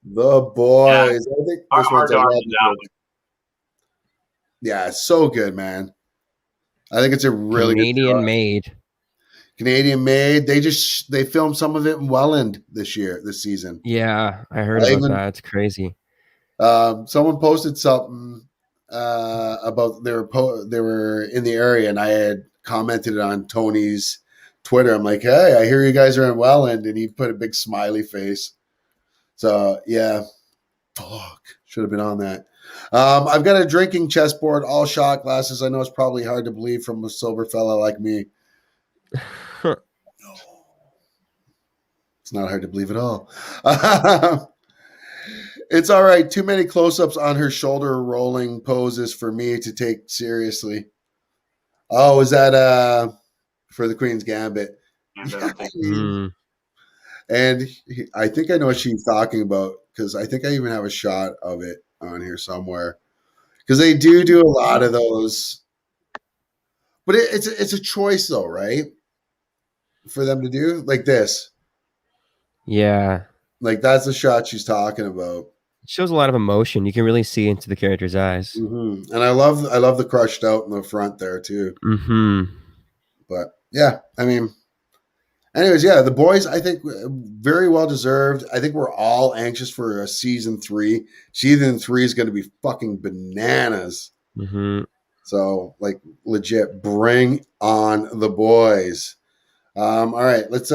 The Boys.
Yeah.
I think this one's
down.
Yeah, it's so good, man. I think it's a really
Canadian made.
Canadian made. They filmed some of it in Welland this season.
Yeah, I heard about that. It's crazy.
Someone posted something about they were in the area, and I had commented on Tony's Twitter. I'm like, hey, I hear you guys are in Welland, and he put a big smiley face. So yeah, fuck, should have been on that. I've got a drinking chessboard, all shot glasses. I know it's probably hard to believe from a sober fella like me. No, it's not hard to believe at all. It's all right. Too many close-ups on her shoulder rolling poses for me to take seriously. Oh, is that for the Queen's Gambit? And I think I know what she's talking about, because I think I even have a shot of it on here somewhere. Because they do a lot of those. But it's a choice though, right? For them to do like this.
Yeah.
Like that's the shot she's talking about.
It shows a lot of emotion. You can really see into the character's eyes.
Mm-hmm. And I love the crushed out in the front there too.
Mm-hmm.
But yeah, I mean, anyways, yeah, the Boys, I think very well deserved. I think we're all anxious for a season 3. Season 3 is going to be fucking bananas.
Mm-hmm.
So like legit, bring on the Boys. All right, let's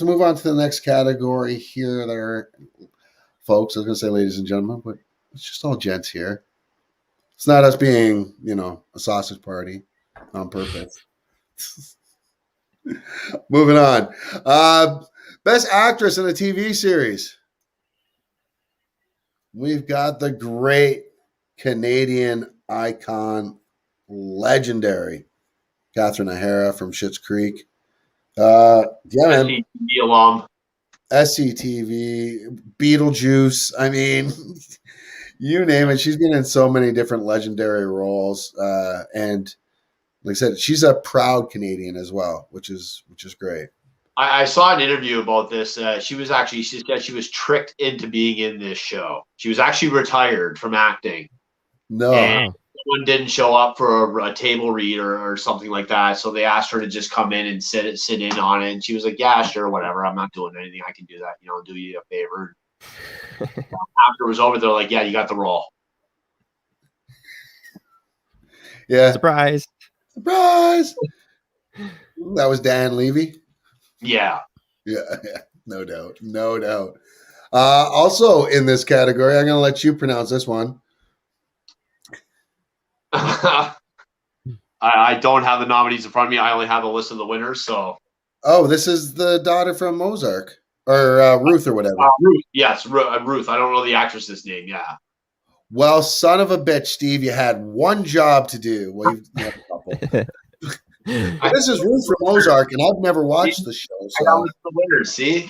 move on to the next category here, there, folks. I was gonna say ladies and gentlemen, but it's just all gents here. It's not us being, a sausage party on purpose. Moving on. Best actress in a TV series. We've got the great Canadian icon, legendary Catherine O'Hara from Schitt's Creek. Yeah, man.
SCTV alum.
SCTV, Beetlejuice. I mean, you name it. She's been in so many different legendary roles. And like I said, she's a proud Canadian as well, which is great.
I saw an interview about this. She said she was tricked into being in this show. She was actually retired from acting.
No.
And someone didn't show up for a table read or something like that. So they asked her to just come in and sit in on it. And she was like, yeah, sure, whatever. I'm not doing anything. I can do that. Do you a favor. After it was over, they're like, yeah, you got the role.
Yeah.
Surprise. That
was Dan Levy.
Yeah.
Yeah. No doubt. Also in this category, I'm going to let you pronounce this one.
I don't have the nominees in front of me. I only have a list of the winners. So,
Oh, this is the daughter from Ozark or Ruth or whatever.
Ruth. Yes, Ruth. I don't know the actress's name. Yeah.
Well, son of a bitch, Steve, you had one job to do. Well, you have a couple. This is Ruth from Ozark, and I've never watched the show.
I
So
got the winners. See.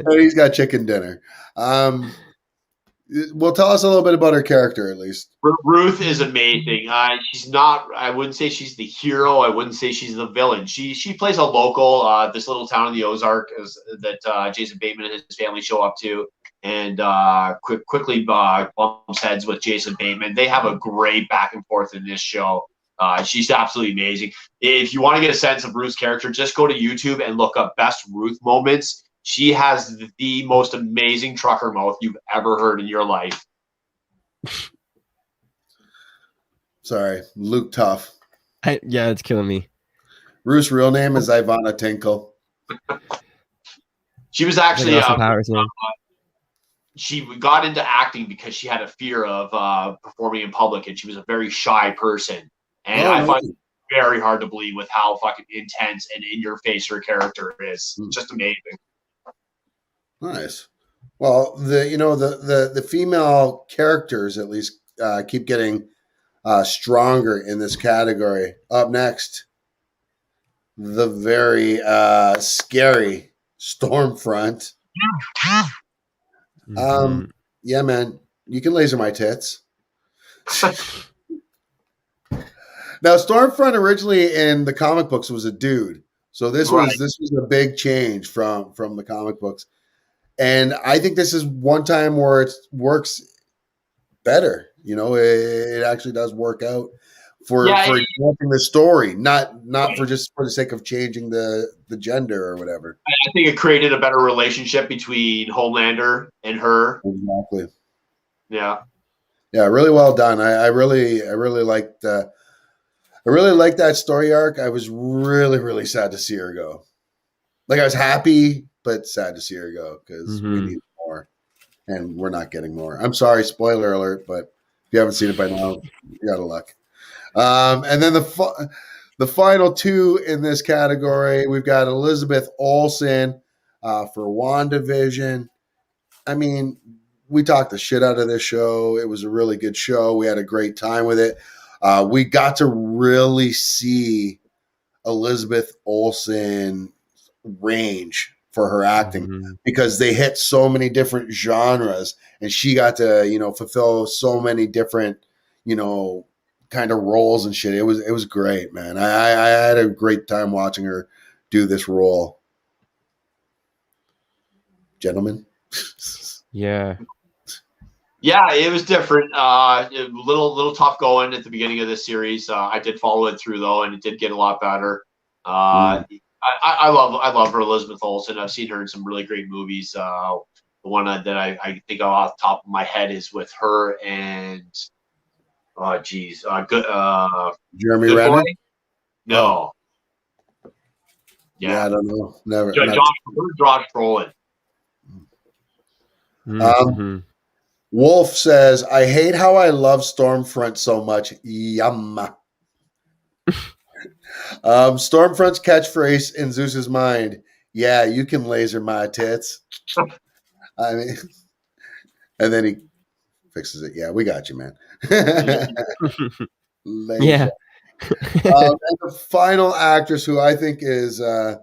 he's got chicken dinner. Well, tell us a little bit about her character, at least.
Ruth is amazing. She's not. I wouldn't say she's the hero. I wouldn't say she's the villain. She plays a local, this little town in the Ozark that Jason Bateman and his family show up to, and quickly bumps heads with Jason Bateman. They have a great back and forth in this show. She's absolutely amazing. If you want to get a sense of Ruth's character, just go to YouTube and look up best Ruth moments. She has the most amazing trucker mouth you've ever heard in your life.
Sorry, Luke Tough.
Yeah, it's killing me.
Ruth's real name is Ivana Tinkle.
She was actually
Powers,
she got into acting because she had a fear of performing in public, and she was a very shy person. And I find it very hard to believe with how fucking intense and in your face her character is. Just amazing.
Nice. Well, the female characters at least keep getting stronger in this category. Up next, the very scary Stormfront. Yeah, man, you can laser my tits. Now, Stormfront originally in the comic books was a dude, so this was a big change from the comic books. And I think this is one time where it works better. It actually does work out for advancing the story, not for just for the sake of changing the gender or whatever.
I think it created a better relationship between Homelander and her.
Exactly.
Yeah.
Yeah, really well done. I really liked that story arc. I was really, really sad to see her go. Like, I was happy, but sad to see her go because we need more, and we're not getting more. I'm sorry, spoiler alert, but if you haven't seen it by now, you got to luck. And then the final two in this category, we've got Elizabeth Olsen for WandaVision. I mean, we talked the shit out of this show. It was a really good show. We had a great time with it. We got to really see Elizabeth Olsen range for her acting because they hit so many different genres, and she got to fulfill so many different kind of roles and shit. It was great, man. I had a great time watching her do this role. Gentlemen.
Yeah,
it was different. A little tough going at the beginning of this series. I did follow it through though, and it did get a lot better. I love her, Elizabeth Olsen. I've seen her in some really great movies. The one that I think of off the top of my head is with her and
Jeremy Renner?
No.
Yeah, I don't know. Never.
Josh Brolin.
Wolf says, I hate how I love Stormfront so much. Yum. Stormfront's catchphrase in Zeus's mind, yeah, you can laser my tits. I mean, and then he fixes it. Yeah, we got you, man.
Yeah.
And the final actress who I think is I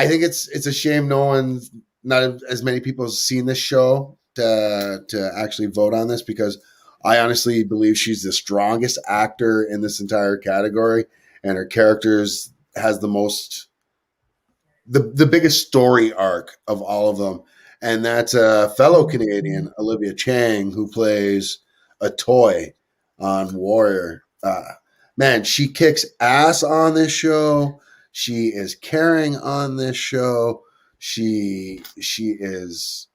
think it's a shame not as many people have seen this show to actually vote on this, because I honestly believe she's the strongest actor in this entire category, and her characters has the biggest story arc of all of them. And that's a fellow Canadian, Olivia Chang, who plays a toy on Warrior. Man, she kicks ass on this show. She is caring on this show. She is,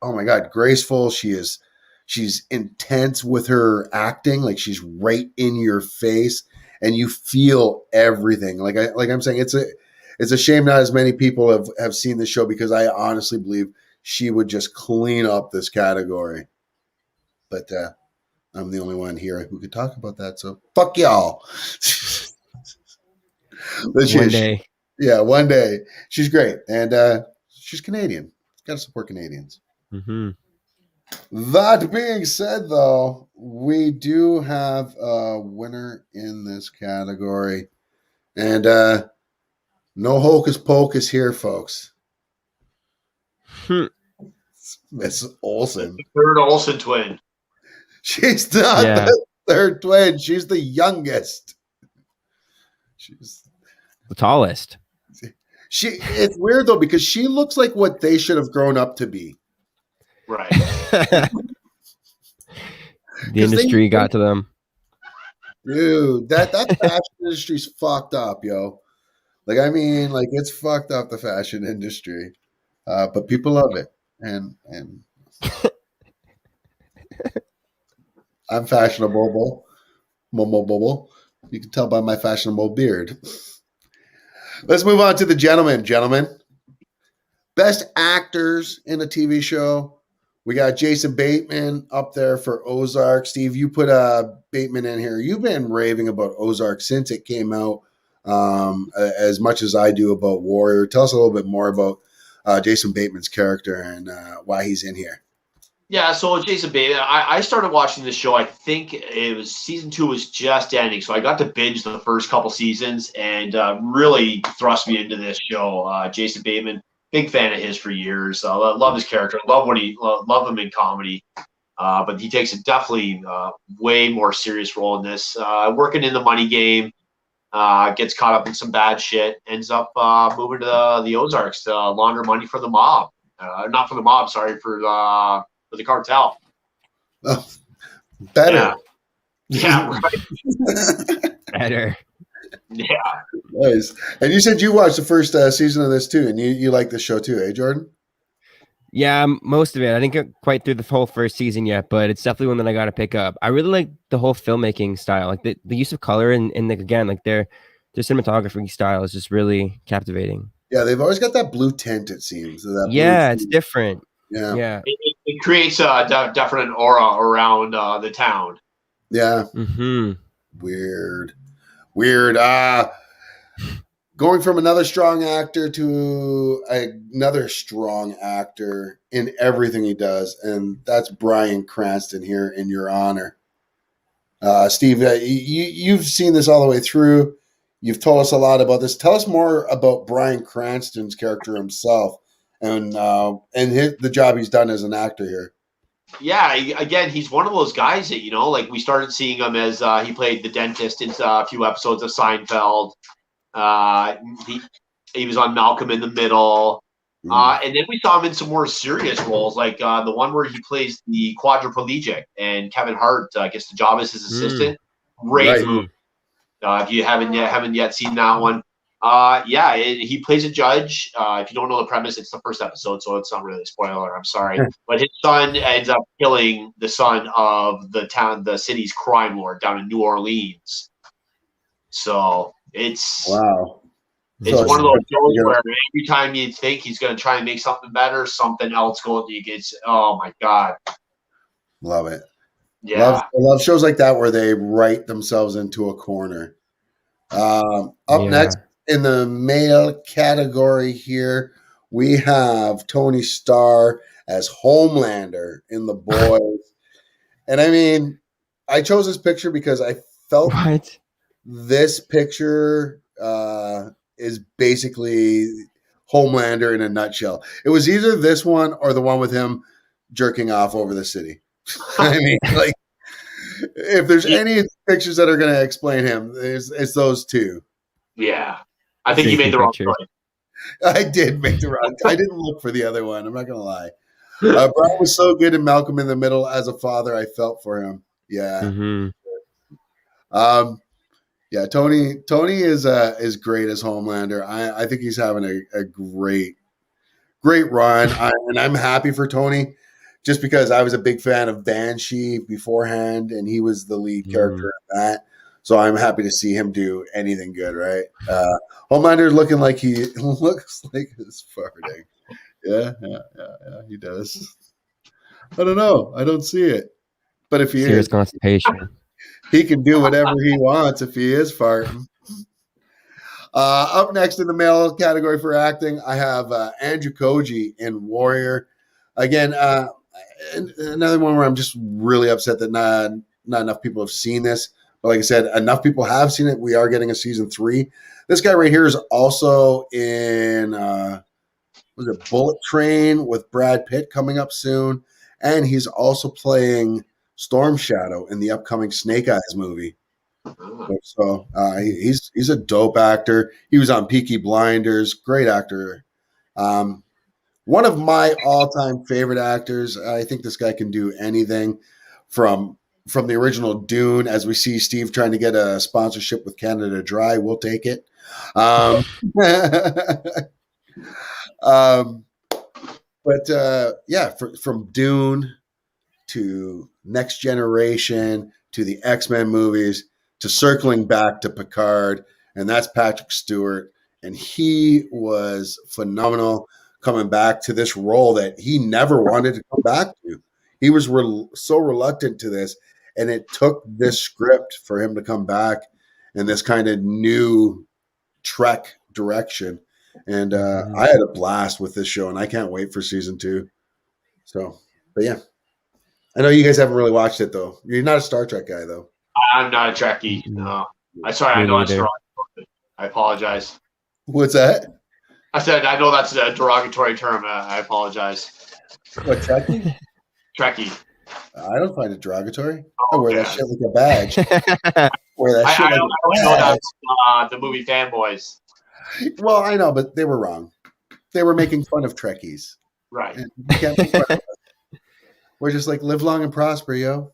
oh my God, graceful. She's intense with her acting. Like, she's right in your face, and you feel everything. Like I'm saying, it's It's a shame not as many people have seen the show because I honestly believe she would just clean up this category. But I'm the only one here who could talk about that. So fuck y'all.
One day.
Yeah, one day. She's great. And she's Canadian. Got to support Canadians.
Mm-hmm.
That being said, though, we do have a winner in this category. And no hocus pocus here, folks. Miss Olsen.
The third Olsen twin.
She's not the third twin. She's the youngest. She's
the tallest.
It's weird though because she looks like what they should have grown up to be.
Right.
The industry got to them.
Dude, that fashion industry's fucked up, yo. Like, I mean, like it's fucked up, the fashion industry. But people love it. And I'm fashionable. Momo. You can tell by my fashionable beard. Let's move on to the gentlemen. Best actors in a TV show. We got Jason Bateman up there for Ozark. Steve, you put Bateman in here. You've been raving about Ozark since it came out, as much as I do about Warrior. Tell us a little bit more about Jason Bateman's character and why he's in here.
Yeah, so Jason Bateman, I started watching this show, I think it was season 2 was just ending, so I got to binge the first couple seasons and really thrust me into this show. Jason Bateman, big fan of his for years. Love his character, love him in comedy, but he takes a definitely way more serious role in this. Working in the money game, gets caught up in some bad shit, ends up moving to the Ozarks to launder money for the mob. Not for the mob, sorry, for the cartel.
Oh, better.
Yeah, right.
Better.
Yeah.
Nice. And you said you watched the first season of this too, and you like this show too, eh, Jordan?
Yeah, most of it. I didn't get quite through the whole first season yet, but it's definitely one that I got to pick up. I really like the whole filmmaking style, like the use of color and again, like their cinematography style is just really captivating.
Yeah, they've always got that blue tint. It seems.
It's different.
Yeah.
It creates a definite aura around the town.
Yeah.
Mm-hmm.
Weird. Going from another strong actor to another strong actor in everything he does, and that's Bryan Cranston here in Your Honor. Steve, you've seen this all the way through. You've told us a lot about this. Tell us more about Bryan Cranston's character himself and the job he's done as an actor here.
Yeah, again, he's one of those guys that, like we started seeing him as he played the dentist in a few episodes of Seinfeld. He was on Malcolm in the Middle. And then we saw him in some more serious roles, like the one where he plays the quadriplegic and Kevin Hart gets the job as his assistant. Great movie. If you haven't yet seen that one. He plays a judge. If you don't know the premise, it's the first episode, so it's not really a spoiler. I'm sorry. But his son ends up killing the son of the city's crime lord down in New Orleans. So it's
wow.
It's one of those shows where every time you think he's going to try and make something better, something else gets. Oh my god,
love it.
Yeah,
I love shows like that where they write themselves into a corner. Next in the male category here, we have Tony Starr as Homelander in The Boys. And I mean, I chose this picture because I felt this picture is basically Homelander in a nutshell. It was either this one or the one with him jerking off over the city. I mean, like, if there's any pictures that are going to explain him, it's those two.
Yeah. I think you made the wrong choice.
I did make the wrong. I didn't look for the other one. I'm not going to lie. Brian was so good in Malcolm in the Middle. As a father, I felt for him. Yeah.
Mm-hmm.
Yeah. Tony is great as Homelander. I think he's having a great run, and I'm happy for Tony. Just because I was a big fan of Banshee beforehand, and he was the lead character in that. So I'm happy to see him do anything good, right? Homelander looking like he looks like he's farting. Yeah, he does. I don't know. I don't see it. But if he
Serious
is,
constipation.
he can do whatever he wants if he is farting. Up next in the male category for acting, I have Andrew Koji in Warrior. Again, another one where I'm just really upset that not enough people have seen this. But like I said, enough people have seen it. We are getting a season 3. This guy right here is also in was it Bullet Train with Brad Pitt coming up soon, and he's also playing Storm Shadow in the upcoming Snake Eyes movie. So he's a dope actor. He was on Peaky Blinders. Great actor. One of my all-time favorite actors. I think this guy can do anything from the original Dune. As we see Steve trying to get a sponsorship with Canada Dry, we'll take it. From Dune to Next Generation to the X-Men movies to circling back to Picard, and that's Patrick Stewart. And he was phenomenal coming back to this role that he never wanted to come back to. He was so reluctant to this, and it took this script for him to come back in this kind of new Trek direction. And I had a blast with this show, and I can't wait for season 2. So, but yeah. I know you guys haven't really watched it, though. You're not a Star Trek guy, though.
I'm not a Trekkie. No. I'm sorry. I know that's wrong. I apologize.
What's that?
I said I know that's a derogatory term. I apologize.
What, Trekkie?
Trekkie.
I don't find it derogatory.
Oh,
I wear that shit like a badge.
I only know that's the movie fanboys.
Well, I know, but they were wrong. They were making fun of Trekkies.
Right.
And you can't make fun of us. We're just like, live long and prosper, yo.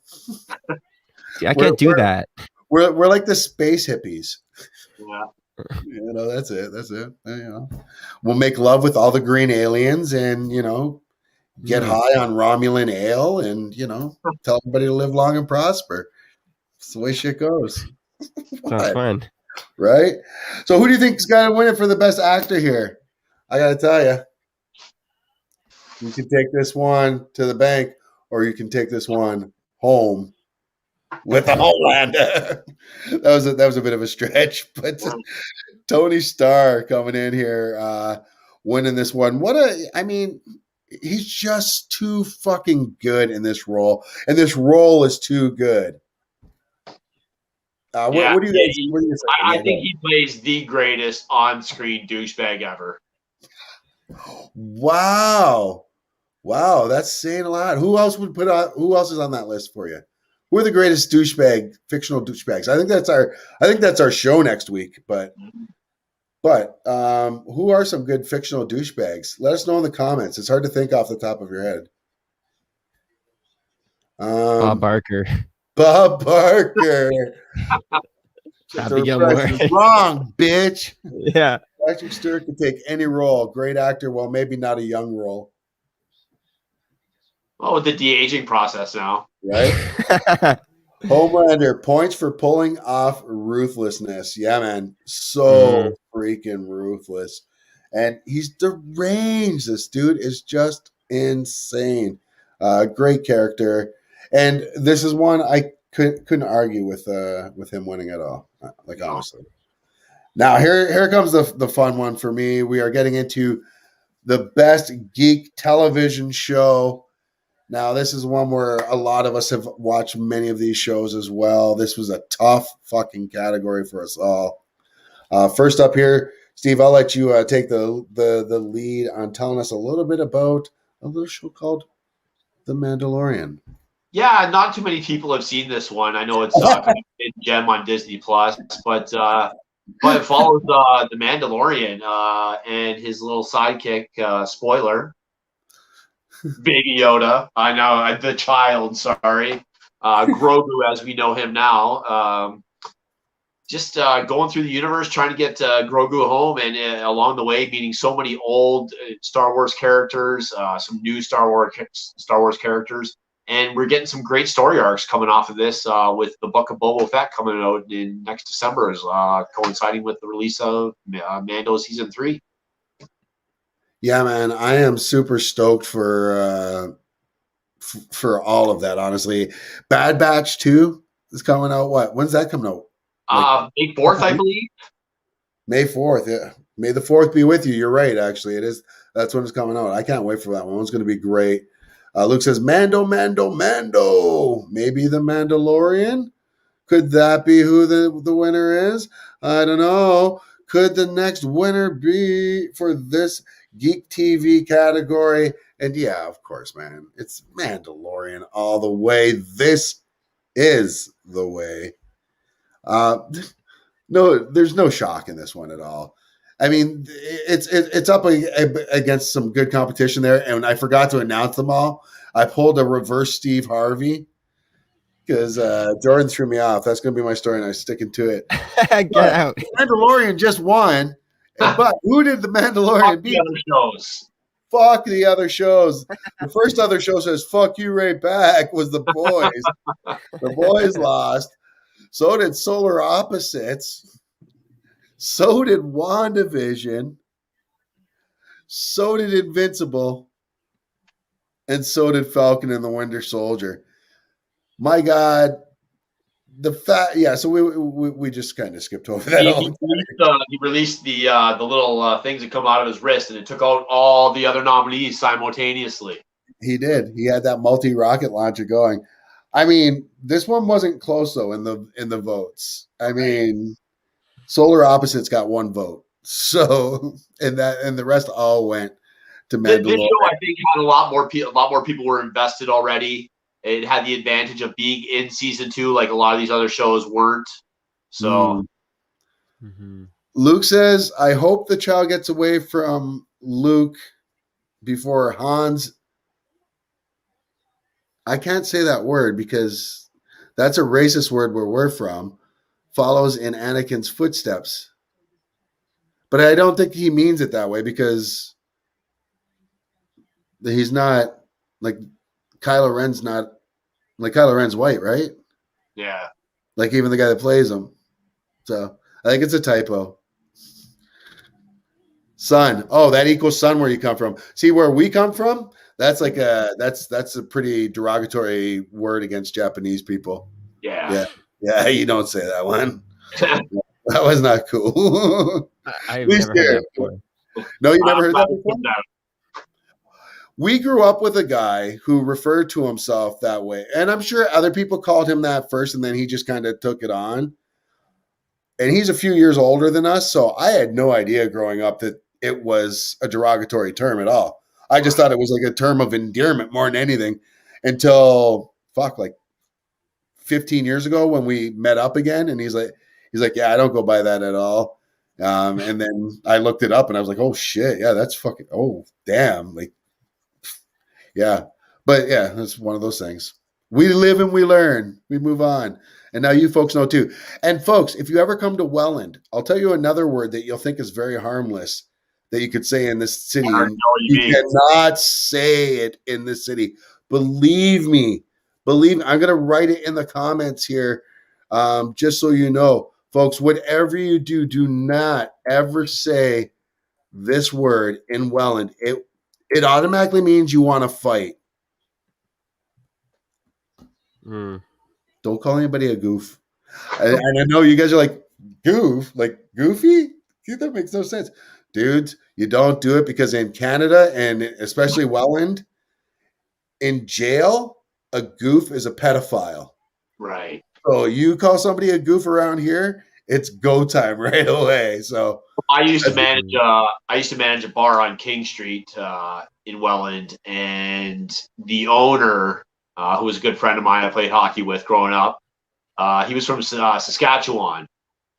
See, I can't do that.
We're like the space hippies.
Yeah.
You know, that's it. You know, we'll make love with all the green aliens, and get high on Romulan ale, and tell everybody to live long and prosper. That's the way shit goes.
Sounds fun,
right? So, who do you think's got to win it for the best actor here? I got to tell you, you can take this one to the bank, or you can take this one home with the Homelander. that was a bit of a stretch, but Tony Starr coming in here, winning this one. He's just too fucking good in this role, and this role is too good. What do you guys?
I think he plays the greatest on-screen douchebag ever.
Wow, that's saying a lot. Who else is on that list for you? Who are the greatest fictional douchebags? I think that's our show next week. But who are some good fictional douchebags? Let us know in the comments. It's hard to think off the top of your head.
Bob Barker.
Bob Barker.
Happy Gilmore.
Wrong, bitch.
Yeah.
Patrick Stewart can take any role. Great actor. Well, maybe not a young role.
Oh, with the de-aging process now.
Right? Homelander, points for pulling off ruthlessness. Yeah, man. So freaking ruthless. And he's deranged. This dude is just insane. Great character. And this is one I couldn't argue with him winning at all. Like, honestly. Now, here comes the fun one for me. We are getting into the best geek television show. Now, this is one where a lot of us have watched many of these shows as well. This was a tough fucking category for us all. First up here, Steve, I'll let you take the lead on telling us a little bit about a little show called The Mandalorian.
Yeah, not too many people have seen this one. I know it's kind of a gem on Disney Plus, but it follows the Mandalorian and his little sidekick. Spoiler. Baby Yoda. I know, the child, sorry. Grogu, as we know him now. Just going through the universe, trying to get Grogu home, and along the way, meeting so many old Star Wars characters, some new Star Wars characters, And we're getting some great story arcs coming off of this, with the Book of Boba Fett coming out in next December, is coinciding with the release of Mando Season 3.
Yeah, man, I am super stoked for all of that. Honestly, Bad Batch 2 is coming out. When's that coming out?
May 4th, I believe.
May 4th. Yeah, May the 4th be with you. You're right. Actually, it is. That's when it's coming out. I can't wait for that one. It's going to be great. Luke says, Mando. Maybe the Mandalorian. Could that be who the winner is? I don't know. Could the next winner be for this Geek TV category? And yeah, of course, man. It's Mandalorian all the way. This is the way. No, there's no shock in this one at all. I mean, it's up against some good competition there, and I forgot to announce them all. I pulled a reverse Steve Harvey because Jordan threw me off. That's going to be my story, and I'm sticking to it.
Get out.
Mandalorian just won, but who did the Mandalorian beat? Fuck the other shows. The first other show says, fuck you right back, was The Boys. The Boys lost. So did Solar Opposites. So did WandaVision. So did Invincible. And so did Falcon and the Winter Soldier. My God. So we just kind of skipped over that.
He released the little things that come out of his wrist, and it took out all the other nominees simultaneously.
He did. He had that multi-rocket launcher going. I mean, this one wasn't close though in the votes. I mean, Solar Opposites got 1 vote. So and the rest all went to Mandalorian.
This show, I think, had a lot more people were invested already. It had the advantage of being in season 2, like a lot of these other shows weren't. So,
Luke says, "I hope the child gets away from Luke before Hans." I can't say that word because that's a racist word where we're from. Follows in Anakin's footsteps, but I don't think he means it that way because he's not like. Kylo Ren's not like Kylo Ren's white, right?
Yeah.
Like even the guy that plays him. So I think it's a typo. Sun. Oh, that equals sun where you come from. See where we come from? That's like that's a pretty derogatory word against Japanese people.
Yeah.
Yeah, you don't say that one. That was not cool.
I've never heard that before.
No, you never heard that before? We grew up with a guy who referred to himself that way. And I'm sure other people called him that first, and then he just kind of took it on. And he's a few years older than us, so I had no idea growing up that it was a derogatory term at all. I just thought it was like a term of endearment more than anything until, like 15 years ago when we met up again. And he's like, yeah, I don't go by that at all. And then I looked it up, and I was like, oh, shit, yeah, that's fucking, oh, damn, like, yeah, but yeah, that's one of those things. We live and we learn. We move on. And now you folks know too. And folks, if you ever come to Welland, I'll tell you another word that you'll think is very harmless that you could say in this city. You cannot say it in this city. Believe me. I'm going to write it in the comments here just so you know. Folks, whatever you do, do not ever say this word in Welland. It automatically means you want to fight. Don't call anybody a goof. And I know you guys are like, goof? Like goofy? That makes no sense. Dudes, you don't do it because in Canada, and especially Welland, in jail, a goof is a pedophile.
Right.
So you call somebody a goof around here, it's go time right away. So
I used to manage a bar on King Street in Welland, and the owner, who was a good friend of mine I played hockey with growing up, he was from Saskatchewan,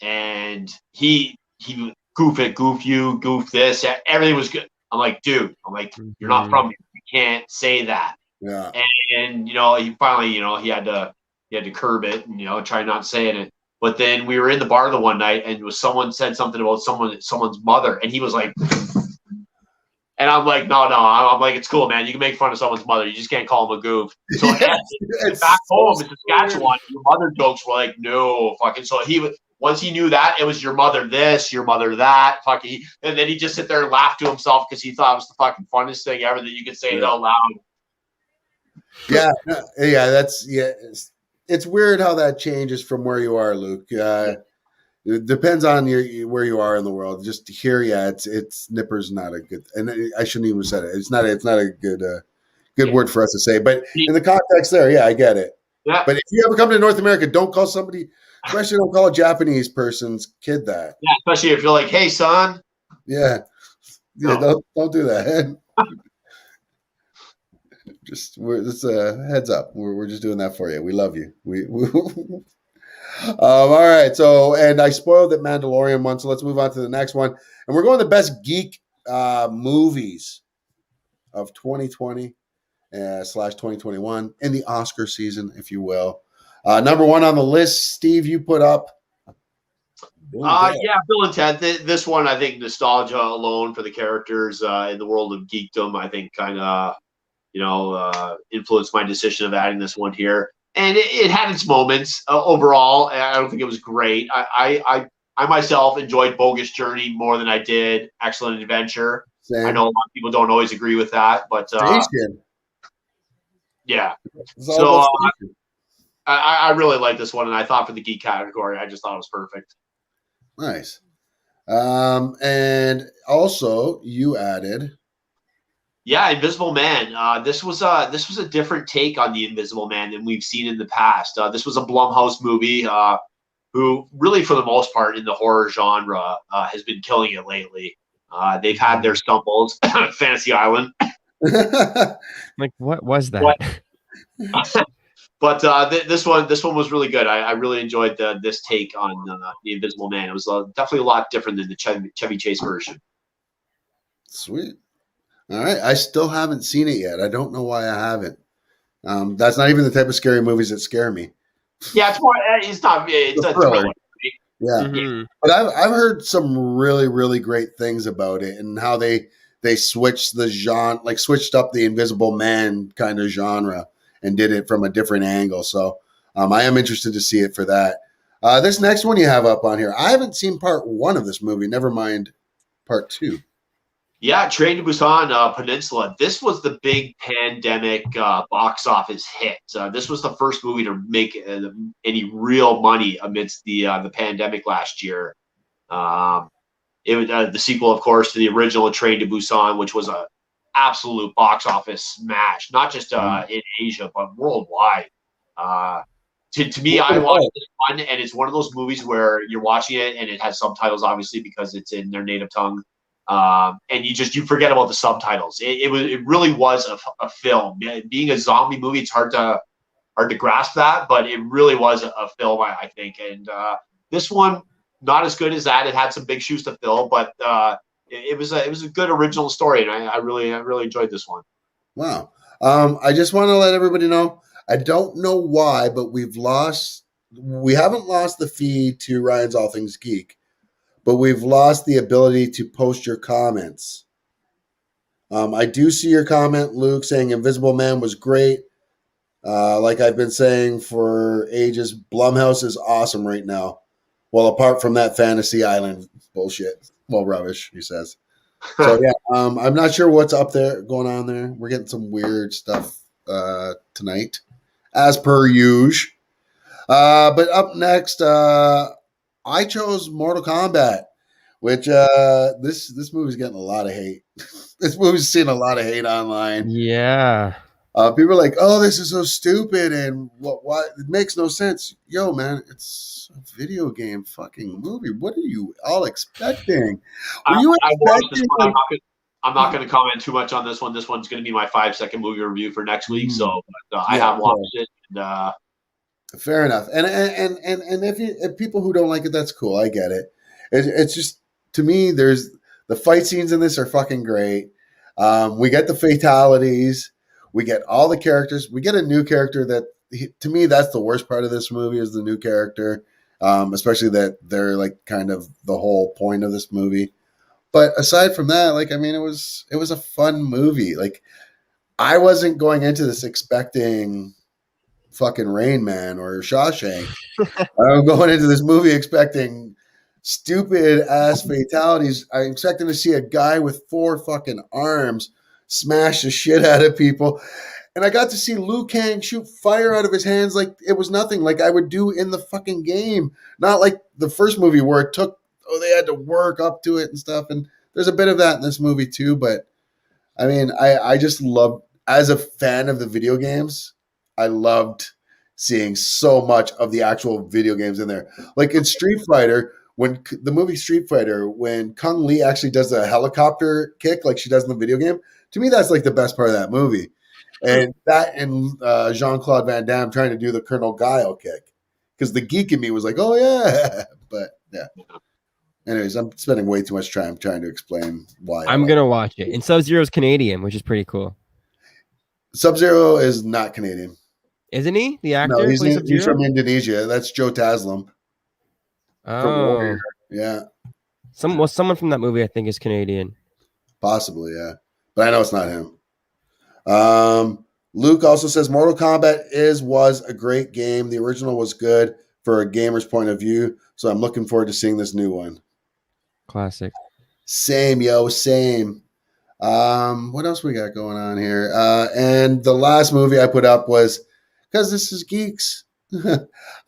and he goof it, goof you, goof this, everything was good. I'm like, dude, you're not from here. You can't say that.
Yeah.
And he finally, he had to curb it and try not saying it. But then we were in the bar the one night, and someone said something about someone's mother, and he was like, And I'm like, no. I'm like, it's cool, man. You can make fun of someone's mother. You just can't call them a goof. So
It's
back
so
home in Saskatchewan,
weird.
your mother jokes were like, no, fucking. So once he knew that, it was your mother this, your mother that, fucking. And then he just sit there and laugh to himself because he thought it was the fucking funnest thing ever that you could say it out loud.
Yeah, that's It's weird how that changes from where you are, Luke. It depends on where you are in the world. Just here, it's Nipper's not a good, and I shouldn't even have said it. It's not a good word for us to say. But in the context there, I get it.
Yeah.
But if you ever come to North America, don't call somebody, especially don't call a Japanese person's kid that.
Yeah, especially if you're like, hey, son.
Yeah, no. Don't do that. It's a heads up. We're just doing that for you. We love you. We all right. So, and I spoiled that Mandalorian one. So let's move on to the next one. And we're going to the best geek movies of 2020 / 2021 in the Oscar season, if you will. Number one on the list, Steve, you put up.
Bill and Ted. This one, I think, nostalgia alone for the characters in the world of geekdom, I think, kind of, influenced my decision of adding this one here. And it had its moments overall. I don't think it was great. I myself enjoyed Bogus Journey more than I did Excellent Adventure.
Same.
I know a lot of people don't always agree with that, but yeah. So I really like this one, and I thought for the geek category, I just thought it was perfect.
Nice. And also you added.
Yeah, Invisible Man. This was a different take on the Invisible Man than we've seen in the past. This was a Blumhouse movie, who really, for the most part, in the horror genre, has been killing it lately. They've had their stumbles. Fantasy Island.
Like, what was that?
But this one was really good. I really enjoyed this take on the Invisible Man. It was definitely a lot different than the Chevy Chase version.
Sweet. All right. I still haven't seen it yet. I don't know why I haven't. That's not even the type of scary movies that scare me.
Yeah, it's a thriller.
Yeah.
Mm-hmm.
But I've heard some really, really great things about it and how they switched the genre, like switched up the Invisible Man kind of genre and did it from a different angle. So I am interested to see it for that. This next one you have up on here, I haven't seen part 1 of this movie, never mind part 2.
Yeah, Train to Busan Peninsula. This was the big pandemic box office hit. This was the first movie to make any real money amidst the pandemic last year. It was the sequel, of course, to the original Train to Busan, which was a absolute box office smash, not just in Asia but worldwide. To me, I watched this one, and it's one of those movies where you're watching it and it has subtitles, obviously, because it's in their native tongue. And you forget about the subtitles. It really was a film. Being a zombie movie, it's hard to grasp that, but it really was a film, I think. And this one, not as good as that. It had some big shoes to fill, but it was a good original story, and I really enjoyed this one.
Wow. I just want to let everybody know. I don't know why, but we haven't lost the feed to Ryan's All Things Geek. But we've lost the ability to post your comments. I do see your comment, Luke, saying Invisible Man was great. Like I've been saying for ages, Blumhouse is awesome right now. Well, apart from that Fantasy Island bullshit. Well, rubbish, he says. So, yeah, I'm not sure what's up there going on there. We're getting some weird stuff tonight, as per usual. But up next, I chose Mortal Kombat, which this movie's getting a lot of hate. This movie's seen a lot of hate online.
Yeah.
People are like, "Oh, this is so stupid," and what? It makes no sense. Yo, man, it's a video game fucking movie. What are you all expecting? Were you expecting?
I'm not going to comment too much on this one. This one's going to be my 5-second movie review for next week. So I have watched it. And,
fair enough. And if people who don't like it, that's cool. I get it. It's just, to me, there's the fight scenes in this are fucking great. We get the fatalities. We get all the characters. We get a new character that, to me, that's the worst part of this movie is the new character, especially that they're like kind of the whole point of this movie. But aside from that, like, I mean, it was a fun movie. Like, I wasn't going into this expecting fucking Rain Man or Shawshank. I'm going into this movie expecting stupid ass fatalities. I'm expecting to see a guy with 4 fucking arms smash the shit out of people. And I got to see Liu Kang shoot fire out of his hands like it was nothing, like I would do in the fucking game. Not like the first movie where it took, they had to work up to it and stuff. And there's a bit of that in this movie too. But I mean, I just love, as a fan of the video games, I loved seeing so much of the actual video games in there. Like in Street Fighter, when the movie Street Fighter, when Kung Lee actually does a helicopter kick like she does in the video game, to me, that's like the best part of that movie. And that and Jean-Claude Van Damme trying to do the Colonel Guile kick. Because the geek in me was like, oh, yeah. But, yeah. Anyways, I'm spending way too much time trying to explain why.
I'm going to watch it. And Sub-Zero's Canadian, which is pretty cool.
Sub-Zero is not Canadian.
Isn't he? The actor?
No, he's from Indonesia. That's Joe Taslim.
Oh.
Yeah.
Someone from that movie, I think, is Canadian.
Possibly, yeah. But I know it's not him. Luke also says Mortal Kombat was a great game. The original was good for a gamer's point of view. So I'm looking forward to seeing this new one.
Classic.
Same, yo, same. What else we got going on here? And the last movie I put up was, because this is geeks,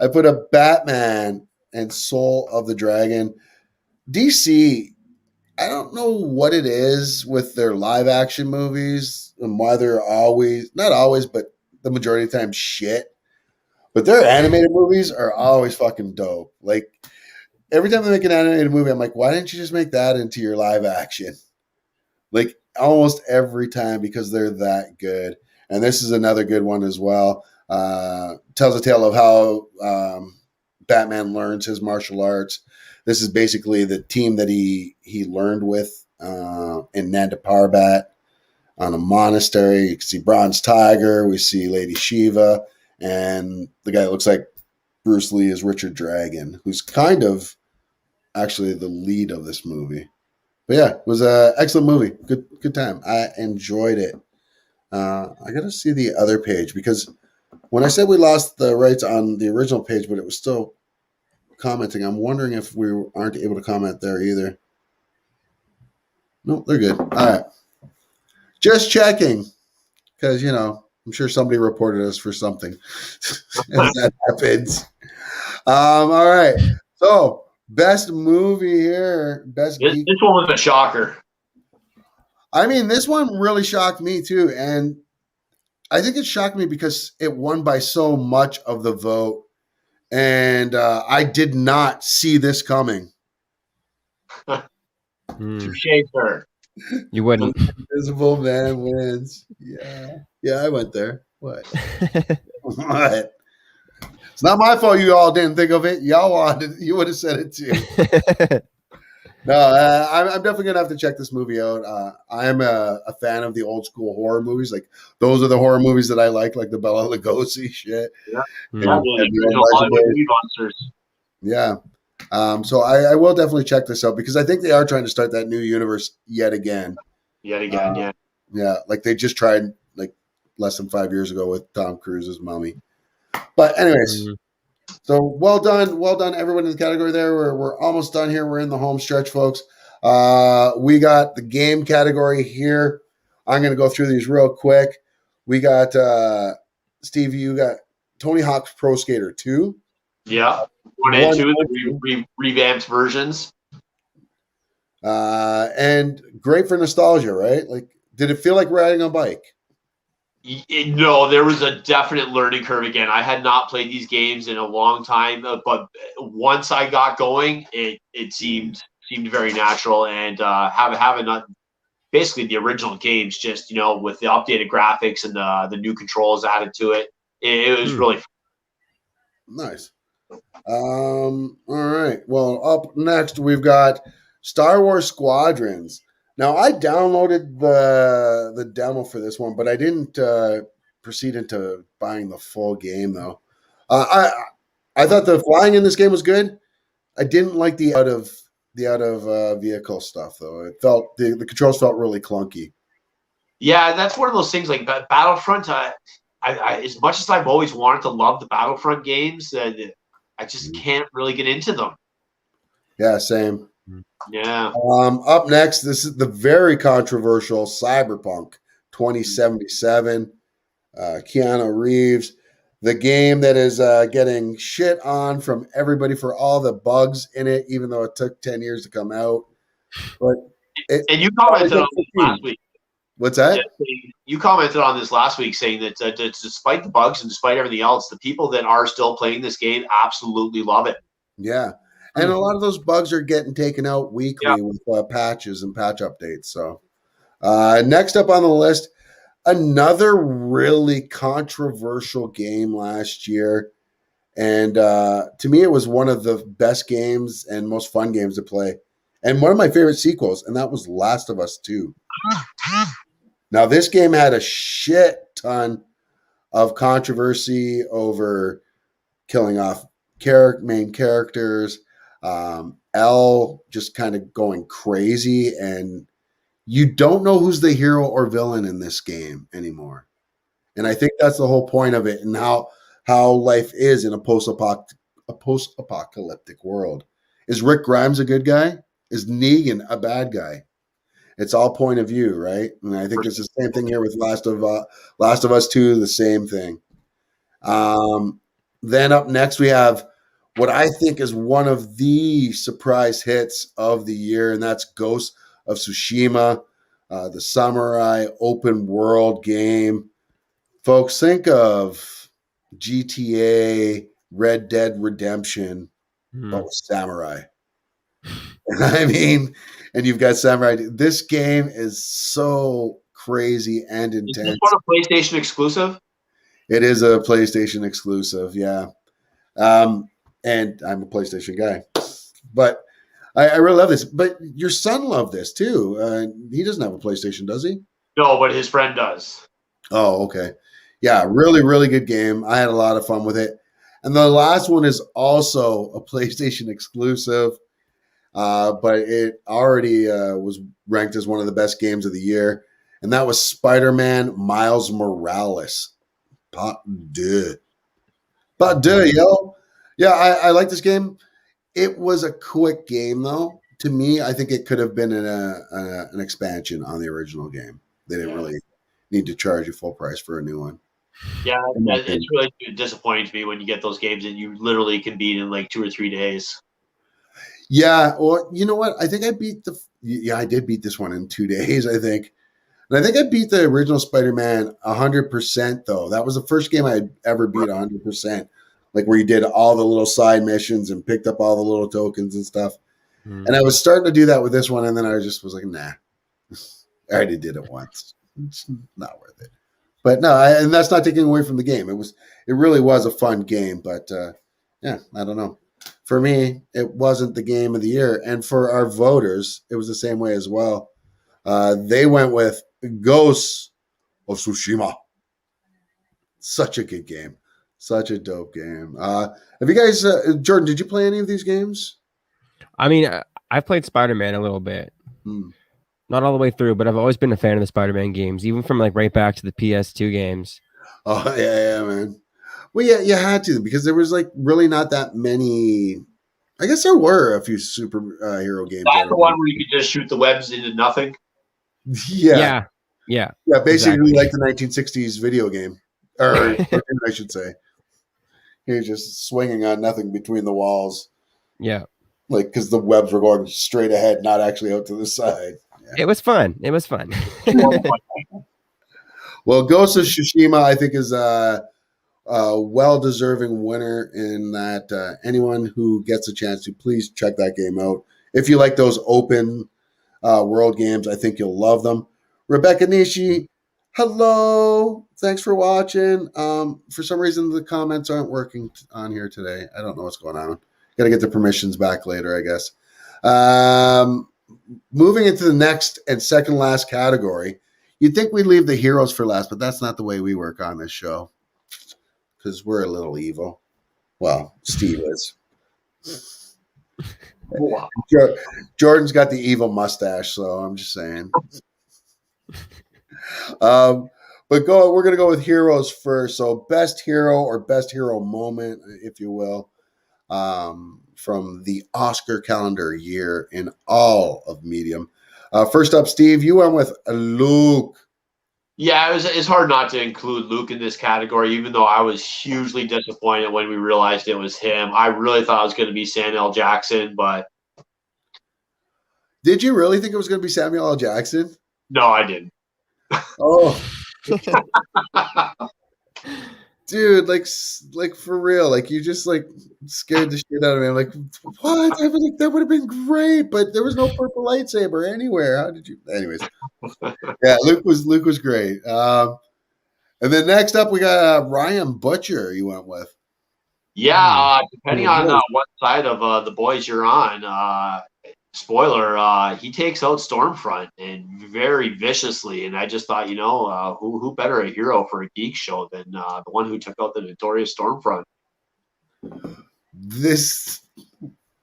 I put up Batman and Soul of the Dragon. DC, I don't know what it is with their live action movies and why they're always, not always, but the majority of the time shit. But their animated movies are always fucking dope. Like every time they make an animated movie, I'm like, why didn't you just make that into your live action? Like almost every time, because they're that good. And this is another good one as well. Tells a tale of how Batman learns his martial arts. This is basically the team that he learned with in Nanda Parbat on a monastery. You can see Bronze Tiger. We see Lady Shiva. And the guy that looks like Bruce Lee is Richard Dragon, who's kind of actually the lead of this movie. But yeah, it was an excellent movie. Good time. I enjoyed it. I got to see the other page because when I said we lost the rights on the original page, but it was still commenting, I'm wondering if we aren't able to comment there either. No, they're good. All right. Just checking because, you know, I'm sure somebody reported us for something. That happens. All right. So, best movie here. This
one was a shocker.
I mean, this one really shocked me too. And I think it shocked me because it won by so much of the vote. And I did not see this coming.
Touché, sir.
You wouldn't.
Invisible Man wins. Yeah. Yeah, I went there. What? What? It's not my fault you all didn't think of it. Y'all wanted, you would have said it too. No, I'm definitely going to have to check this movie out. I am a fan of the old school horror movies. Like, those are the horror movies that I like the Bela Lugosi shit.
Yeah.
And the
monsters.
Yeah. So I will definitely check this out because I think they are trying to start that new universe yet again.
Yeah.
Yeah, like they just tried like less than 5 years ago with Tom Cruise's Mummy. But anyways, so well done, everyone in the category there. We're almost done here. We're in the home stretch, folks. We got the game category here. I'm going to go through these real quick. We got Steve. You got Tony Hawk's Pro Skater 2.
Yeah, 1 and 2, the revamped versions.
And great for nostalgia, right? Like, did it feel like riding a bike?
No, there was a definite learning curve again. I had not played these games in a long time, but once I got going, it seemed very natural. And having basically the original games, just with the updated graphics and the new controls added to it, it was really fun.
Nice. All right. Well, up next we've got Star Wars Squadrons. Now, I downloaded the demo for this one, but I didn't proceed into buying the full game, though. I thought the flying in this game was good. I didn't like the out of the out of vehicle stuff though. It felt the controls felt really clunky.
Yeah, that's one of those things like Battlefront. I as much as I've always wanted to love the Battlefront games, I just can't really get into them.
Yeah, same.
Yeah.
Up next, this is the very controversial Cyberpunk 2077. Keanu Reeves, the game that is getting shit on from everybody for all the bugs in it, even though it took 10 years to come out. But
and you commented on this last week.
What's that?
You commented on this last week saying that despite the bugs and despite everything else, the people that are still playing this game absolutely love it.
Yeah. And a lot of those bugs are getting taken out weekly with patches and patch updates. So next up on the list, another really controversial game last year. And to me, it was one of the best games and most fun games to play. And one of my favorite sequels, and that was Last of Us 2. Now, this game had a shit ton of controversy over killing off main characters, Elle just kind of going crazy, and you don't know who's the hero or villain in this game anymore. And I think that's the whole point of it, and how life is in a post-apocalyptic world. Is Rick Grimes a good guy? Is Negan a bad guy? It's all point of view, right? And I think it's the same thing here with Last of Us 2, the same thing. Then up next, we have what I think is one of the surprise hits of the year, and that's Ghost of Tsushima, the samurai open world game. Folks, think of GTA, Red Dead Redemption, but with samurai. I mean, and you've got samurai. This game is so crazy and intense. Is this
one a PlayStation exclusive?
It is a PlayStation exclusive, yeah. And I'm a PlayStation guy, but I really love this. But your son loved this too. He doesn't have a PlayStation, does he?
No, but his friend does.
Oh, okay. Yeah, really, really good game. I had a lot of fun with it. And the last one is also a PlayStation exclusive, but it already was ranked as one of the best games of the year. And that was Spider-Man Miles Morales. Pas deux, yo. Yeah, I like this game. It was a quick game, though. To me, I think it could have been an expansion on the original game. They didn't really need to charge you full price for a new one.
Yeah, it's really disappointing to me when you get those games and you literally can beat in like 2 or 3 days.
Yeah, well, you know what? I think I did beat this one in 2 days, I think. And I think I beat the original Spider-Man 100%, though. That was the first game I ever beat 100%. Like where you did all the little side missions and picked up all the little tokens and stuff. And I was starting to do that with this one, and then I just was like, nah. I already did it once. It's not worth it. But no, and that's not taking away from the game. It really was a fun game, but yeah, I don't know. For me, it wasn't the game of the year. And for our voters, it was the same way as well. They went with Ghost of Tsushima. Such a good game. Such a dope game. Have you guys, Jordan, did you play any of these games?
I mean, I've played Spider-Man a little bit. Not all the way through, but I've always been a fan of the Spider-Man games, even from like right back to the PS2 games.
Oh, yeah, man. Well, yeah, you had to, because there was like really not that many. I guess there were a few superhero games.
That's the one where you could just shoot the webs into nothing.
Yeah. Basically,
exactly.
like the 1960s video game, or I should say. You're just swinging on nothing between the walls.
Yeah.
Like, because the webs were going straight ahead, not actually out to the side. Yeah.
It was fun. It was fun.
Well, Ghost of Tsushima, I think, is a well-deserving winner in that anyone who gets a chance to, please check that game out. If you like those open world games, I think you'll love them. Rebecca Nishi, hello. Thanks for watching. For some reason, the comments aren't working on here today. I don't know what's going on. Got to get the permissions back later, I guess. Moving into the next and second last category, you'd think we'd leave the heroes for last, but that's not the way we work on this show because we're a little evil. Well, Steve is.
Wow.
Jordan's got the evil mustache, so I'm just saying. But we're gonna go with heroes first. So best hero or best hero moment, if you will, from the Oscar calendar year in all of medium. First up, Steve, you went with Luke.
Yeah, it's hard not to include Luke in this category, even though I was hugely disappointed when we realized it was him. I really thought it was going to be Samuel L. Jackson, but
Did you really think it was going to be Samuel L. Jackson?
no, I didn't.
Oh, dude, like for real, like you just like scared the shit out of me. I'm like, what? I was like, that would have been great, but there was no purple lightsaber anywhere. How did you? Anyways, yeah, Luke was great. And then next up, we got Ryan Butcher. You went with.
Yeah, depending on what side of the boys you're on, spoiler, he takes out Stormfront and very viciously. And I just thought, who better a hero for a geek show than the one who took out the notorious Stormfront?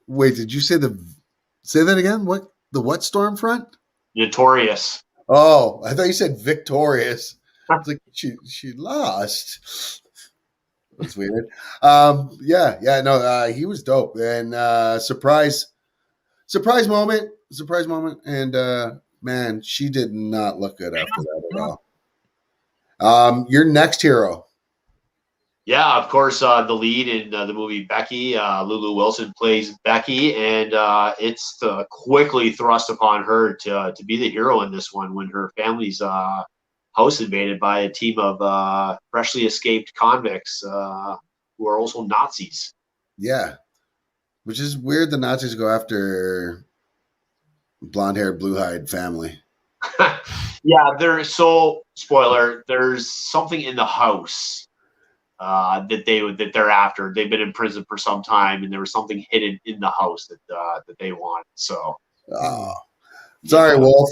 Wait, did you say that again? What Stormfront?
Notorious.
Oh, I thought you said victorious. It's like she lost. That's weird. He was dope. And surprise moment. And man, she did not look good after that at all. Your next hero.
Yeah, of course, the lead in the movie Becky, Lulu Wilson plays Becky, and it's quickly thrust upon her to be the hero in this one when her family's house invaded by a team of freshly escaped convicts who are also Nazis.
Yeah, which is weird. The Nazis go after blonde-haired, blue-eyed family.
Yeah, spoiler. There's something in the house that they're after. They've been in prison for some time, and there was something hidden in the house that they want. So,
sorry, Wolf.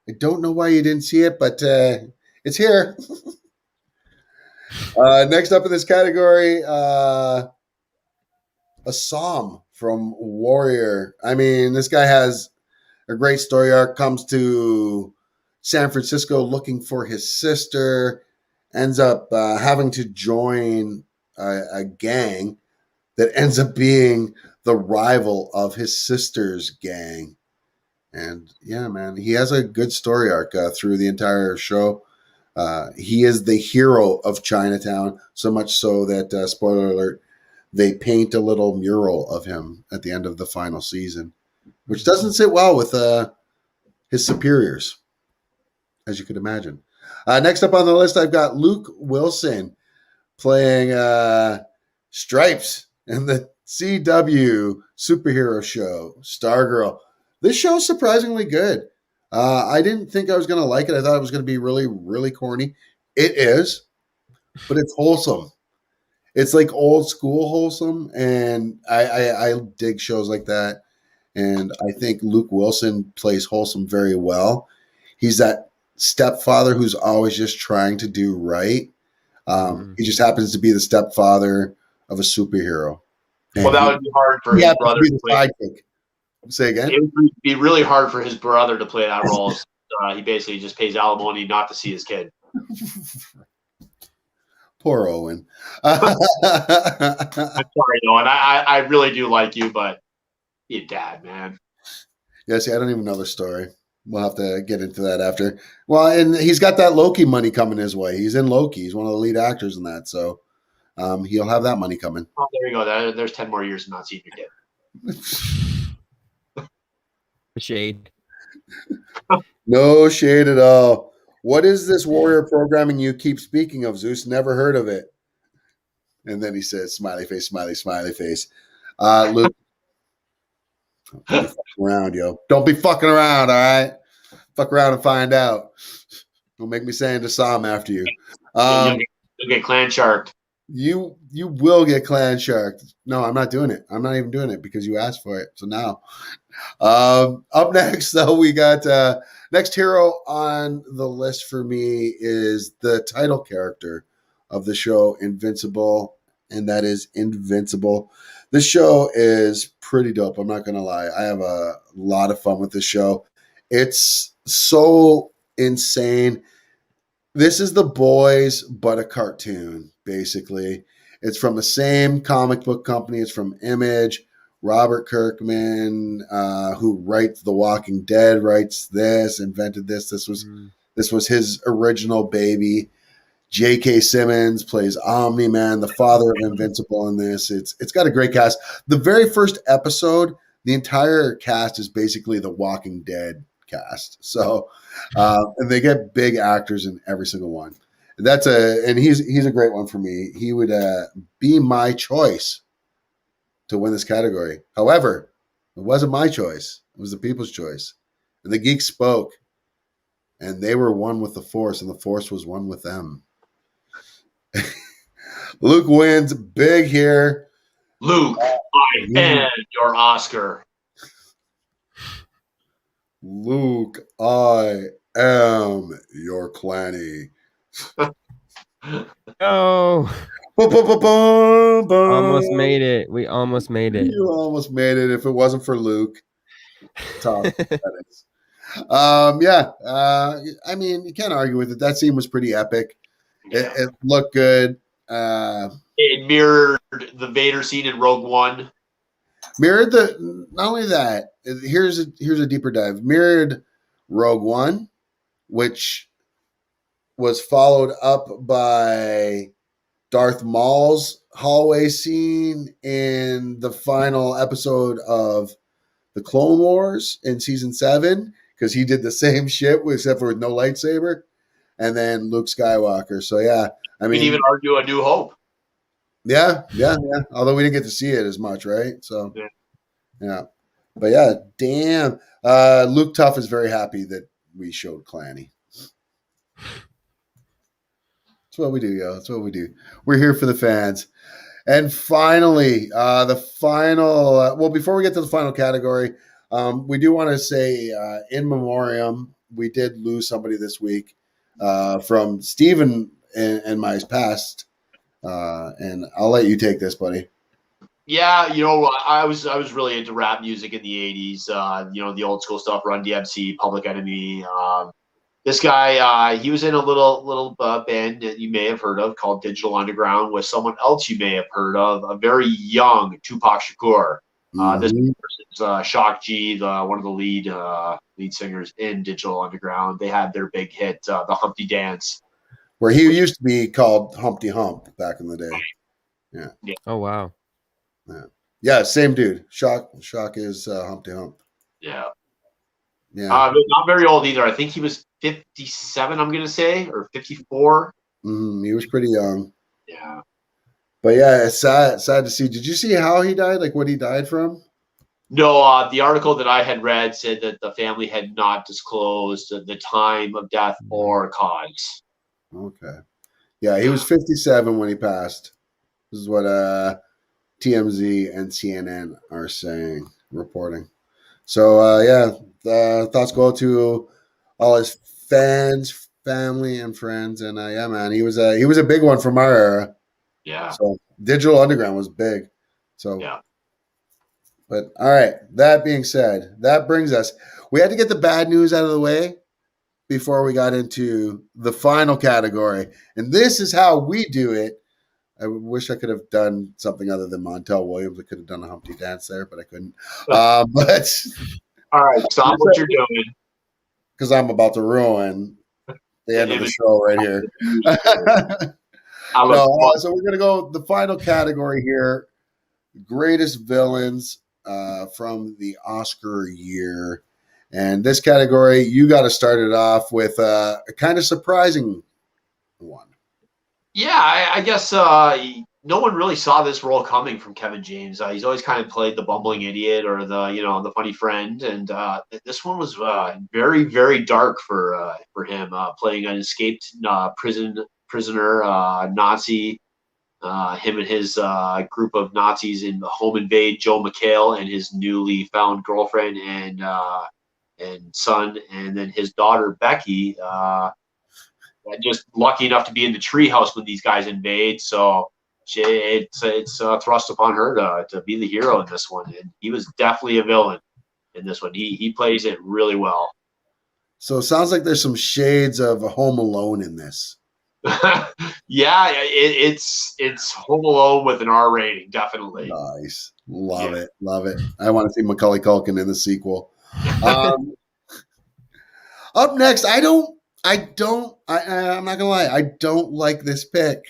I don't know why you didn't see it, but it's here. Next up in this category, a psalm from Warrior. I mean, this guy has a great story arc. Comes to San Francisco looking for his sister. Ends up having to join a gang that ends up being the rival of his sister's gang. And yeah, man, he has a good story arc through the entire show. He is the hero of Chinatown, so much so that, spoiler alert, they paint a little mural of him at the end of the final season, which doesn't sit well with his superiors, as you could imagine. Next up on the list, I've got Luke Wilson playing Stripes in the CW superhero show, Stargirl. This show's surprisingly good. I didn't think I was going to like it. I thought it was going to be really, really corny. It is, but it's wholesome. It's like old school wholesome, and I dig shows like that. And I think Luke Wilson plays wholesome very well. He's that stepfather who's always just trying to do right. He just happens to be the stepfather of a superhero. And
well, that would be hard for his brother to play.
Say again?
It would be really hard for his brother to play that role. He basically just pays alimony not to see his kid.
Poor Owen.
I'm sorry, Owen. I really do like you, but you're dad, man.
Yeah, see, I don't even know the story. We'll have to get into that after. Well, and he's got that Loki money coming his way. He's in Loki. He's one of the lead actors in that. So he'll have that money coming.
Oh, there you go. There's 10 more years of not seeing your kid.
Shade.
No shade at all. What is this warrior programming you keep speaking of, Zeus? Never heard of it. And then he says, smiley face, smiley, smiley face. Luke, don't be fucking around, yo. Don't be fucking around, all right? Fuck around and find out. Don't make me say into Psalm after you.
You'll get clan sharked.
You will get clan sharked. No, I'm not doing it. I'm not even doing it because you asked for it. So now, up next, though, we got next hero on the list for me is the title character of the show, Invincible, and that is Invincible. This show is pretty dope. I'm not gonna lie. I have a lot of fun with this show. It's so insane. This is The Boys, but a cartoon, basically. It's from the same comic book company. It's from Image. Robert Kirkman, who writes The Walking Dead, writes this, invented this. This was his original baby. J.K. Simmons plays Omni-Man, the father of Invincible in this. It's got a great cast. The very first episode, the entire cast is basically the Walking Dead cast. So, and they get big actors in every single one. And he's a great one for me. He would be my choice to win this category. However, it wasn't my choice. It was the people's choice. And the geeks spoke, and they were one with the Force, and the Force was one with them. Luke wins big here.
Luke, I am your Oscar.
Luke, I am your Clanny.
Oh, almost made it. We almost made it.
You almost made it if it wasn't for Luke. Tough. That is. I mean, you can't argue with it. That scene was pretty epic.
Yeah.
It looked good.
It mirrored the Vader scene in Rogue One.
Mirrored not only that. Here's a deeper dive. Mirrored Rogue One, which was followed up by Darth Maul's hallway scene in the final episode of the Clone Wars in season 7, because he did the same shit except for with no lightsaber. And then Luke Skywalker. So yeah, I mean,
you can even argue A New Hope.
Yeah. Although we didn't get to see it as much, right? So yeah. But yeah, damn. Luke Tuff is very happy that we showed Clanny. That's what we do, yo. That's what we do. We're here for the fans. And finally, the final. Well, before we get to the final category, we do want to say in memoriam, we did lose somebody this week. From Steven and my past, and I'll let you take this, buddy.
Yeah, I was really into rap music in the 80s. The old school stuff, Run DMC, Public Enemy. This guy, he was in a little band that you may have heard of called Digital Underground with someone else you may have heard of, a very young Tupac Shakur. This person is Shock G, one of the lead singers in Digital Underground. They had their big hit, the Humpty Dance,
where he used to be called Humpty Hump back in the day. Yeah.
Oh wow.
Yeah. Same dude. Shock is Humpty Hump.
Yeah.
Yeah.
Not very old either. I think he was 57. I'm gonna say, or 54.
He was pretty young.
Yeah.
But yeah, it's sad to see. Did you see how he died? Like what he died from?
No, the article that I had read said that the family had not disclosed the time of death or cause.
Okay. Yeah, he was 57 when he passed. This is what TMZ and CNN are reporting. So thoughts go to all his fans, family, and friends. And yeah, man, he was a big one from our era.
Yeah.
So Digital Underground was big. So
yeah.
But all right, that being said, that brings us. We had to get the bad news out of the way before we got into the final category. And this is how we do it. I wish I could have done something other than Montel Williams. I could have done a Humpty Dance there, but I couldn't. But
all right, stop what you're doing.
Because I'm about to ruin the end of the show right here. So we're going to go the final category here. Greatest villains from the Oscar year. And this category, you got to start it off with a kind of surprising one.
Yeah, I guess no one really saw this role coming from Kevin James. He's always kind of played the bumbling idiot or the funny friend, and this one was very, very dark for him, playing an escaped prisoner, Nazi. Him and his group of Nazis home invade Joe McHale and his newly found girlfriend and son, and then his daughter Becky. Just lucky enough to be in the treehouse when these guys invade, so it's thrust upon her to be the hero in this one, and he was definitely a villain in this one. He plays it really well.
So it sounds like there's some shades of Home Alone in this.
Yeah, it's Home Alone with an R rating, definitely.
Nice. Love it. Love it. I want to see Macaulay Culkin in the sequel. Up next, I'm not gonna lie, I don't like this pick.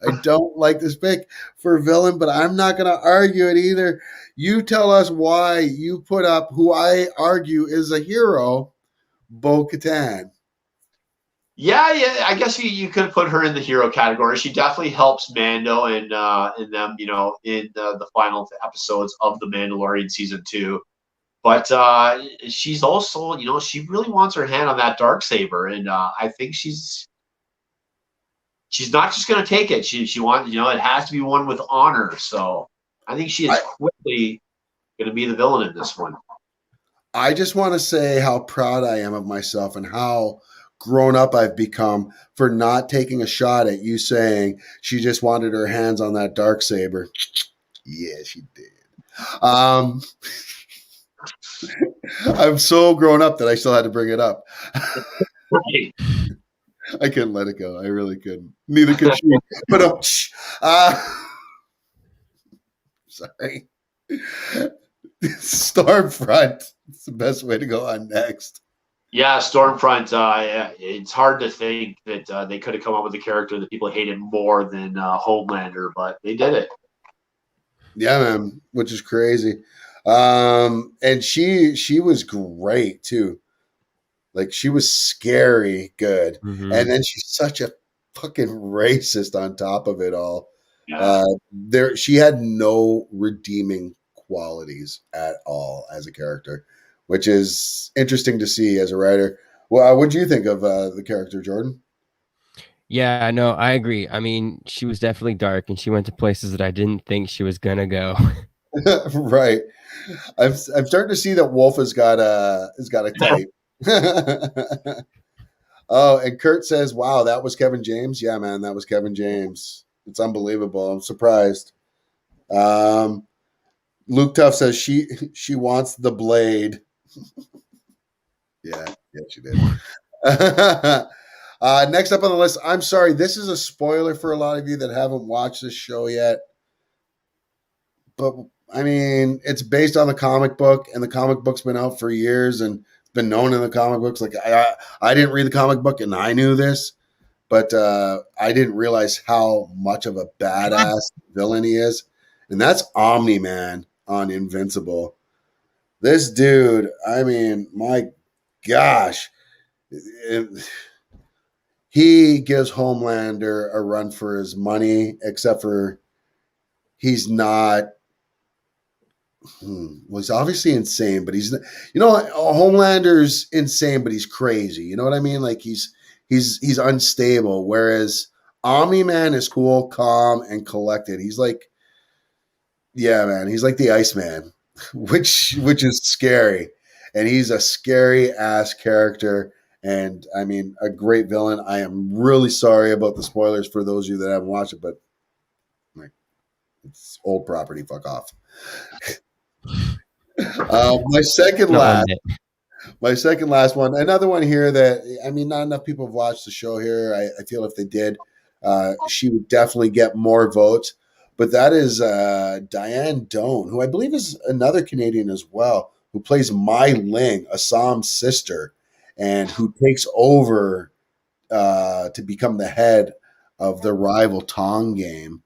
I don't like this pick for villain, but I'm not gonna argue it either. You tell us why you put up who I argue is a hero, Bo-Katan.
Yeah, I guess you could put her in the hero category. She definitely helps Mando and them, in the final episodes of The Mandalorian season 2. But she's also, she really wants her hand on that Darksaber, and I think she's not just going to take it. She wants, it has to be one with honor. So I think she is quickly going to be the villain in this one.
I just want to say how proud I am of myself and how grown up I've become for not taking a shot at you saying she just wanted her hands on that Darksaber. Yeah, she did. I'm so grown up that I still had to bring it up.
Right.
I couldn't let it go. I really couldn't. Neither could she. But sorry. Stormfront. It's the best way to go on next.
Yeah, Stormfront. It's hard to think that they could have come up with a character that people hated more than Homelander, but they did it.
Yeah, man, which is crazy. And she was great too. Like she was scary good.
Mhm.
And then she's such a fucking racist on top of it all.
Yeah.
She had no redeeming qualities at all as a character, which is interesting to see as a writer. Well, what do you think of the character, Jordan?
Yeah, no, I agree. I mean, she was definitely dark, and she went to places that I didn't think she was gonna go.
Right. I'm starting to see that Wolf has got a type. Oh, and Kurt says, "Wow, that was Kevin James." Yeah, man, that was Kevin James. It's unbelievable. I'm surprised. Luke Tuff says she wants the blade. Yeah, she did. Next up on the list, I'm sorry, this is a spoiler for a lot of you that haven't watched this show yet. But I mean, it's based on the comic book, and the comic book's been out for years and been known in the comic books. Like I didn't read the comic book, and I knew this, but I didn't realize how much of a badass villain he is, and that's Omni-Man on Invincible. This dude, I mean, my gosh, he gives Homelander a run for his money, except for he's not. Well, he's obviously insane, but he's, Homelander's insane, but he's crazy. You know what I mean? Like he's unstable. Whereas Omni-Man is cool, calm, and collected. He's like, yeah, man, he's like the Iceman, which is scary. And he's a scary ass character. And I mean, a great villain. I am really sorry about the spoilers for those of you that haven't watched it, but like, it's old property. Fuck off. My second last one, another one here that, I mean, not enough people have watched the show here. I feel if they did, she would definitely get more votes. But that is Diane Doan, who I believe is another Canadian as well, who plays Mai Ling, Assam's sister, and who takes over to become the head of the rival Tong game.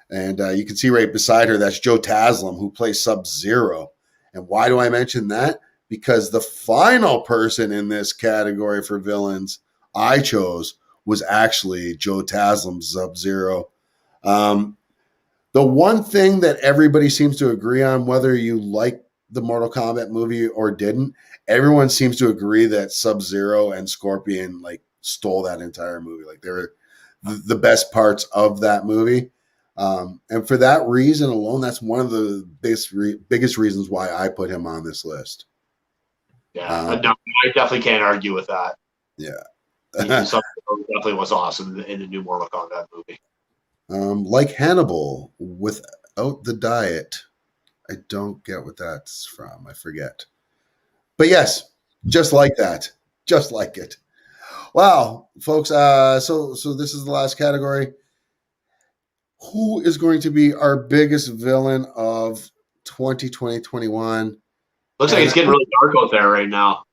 And you can see right beside her, that's Joe Taslim, who plays Sub-Zero. And why do I mention that? Because the final person in this category for villains I chose was actually Joe Taslim's Sub-Zero. The one thing that everybody seems to agree on, whether you like the Mortal Kombat movie or didn't, everyone seems to agree that Sub-Zero and Scorpion like stole that entire movie. Like they were the best parts of that movie. And for that reason alone, that's one of the biggest reasons why I put him on this list.
Yeah, no, I definitely can't argue with that.
Yeah.
Definitely was awesome in the new Mortal Kombat movie.
Like Hannibal without the diet. I don't get what that's from. I forget. But yes, just like that. Just like it. Wow, folks. So this is the last category. Who is going to be our biggest villain of 2020-21?
Looks like it's getting really dark out there right now.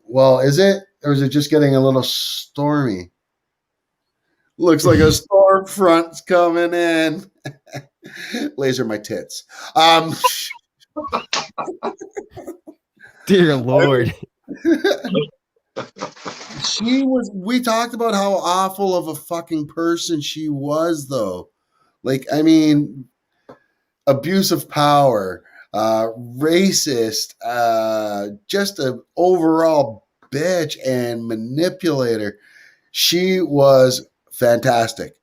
Well, is it? Or is it just getting a little stormy? Looks like a storm front's coming in. Laser my tits.
Dear Lord.
We talked about how awful of a fucking person she was, though. Like, I mean, abuse of power, racist, just an overall bitch and manipulator. She was fantastic.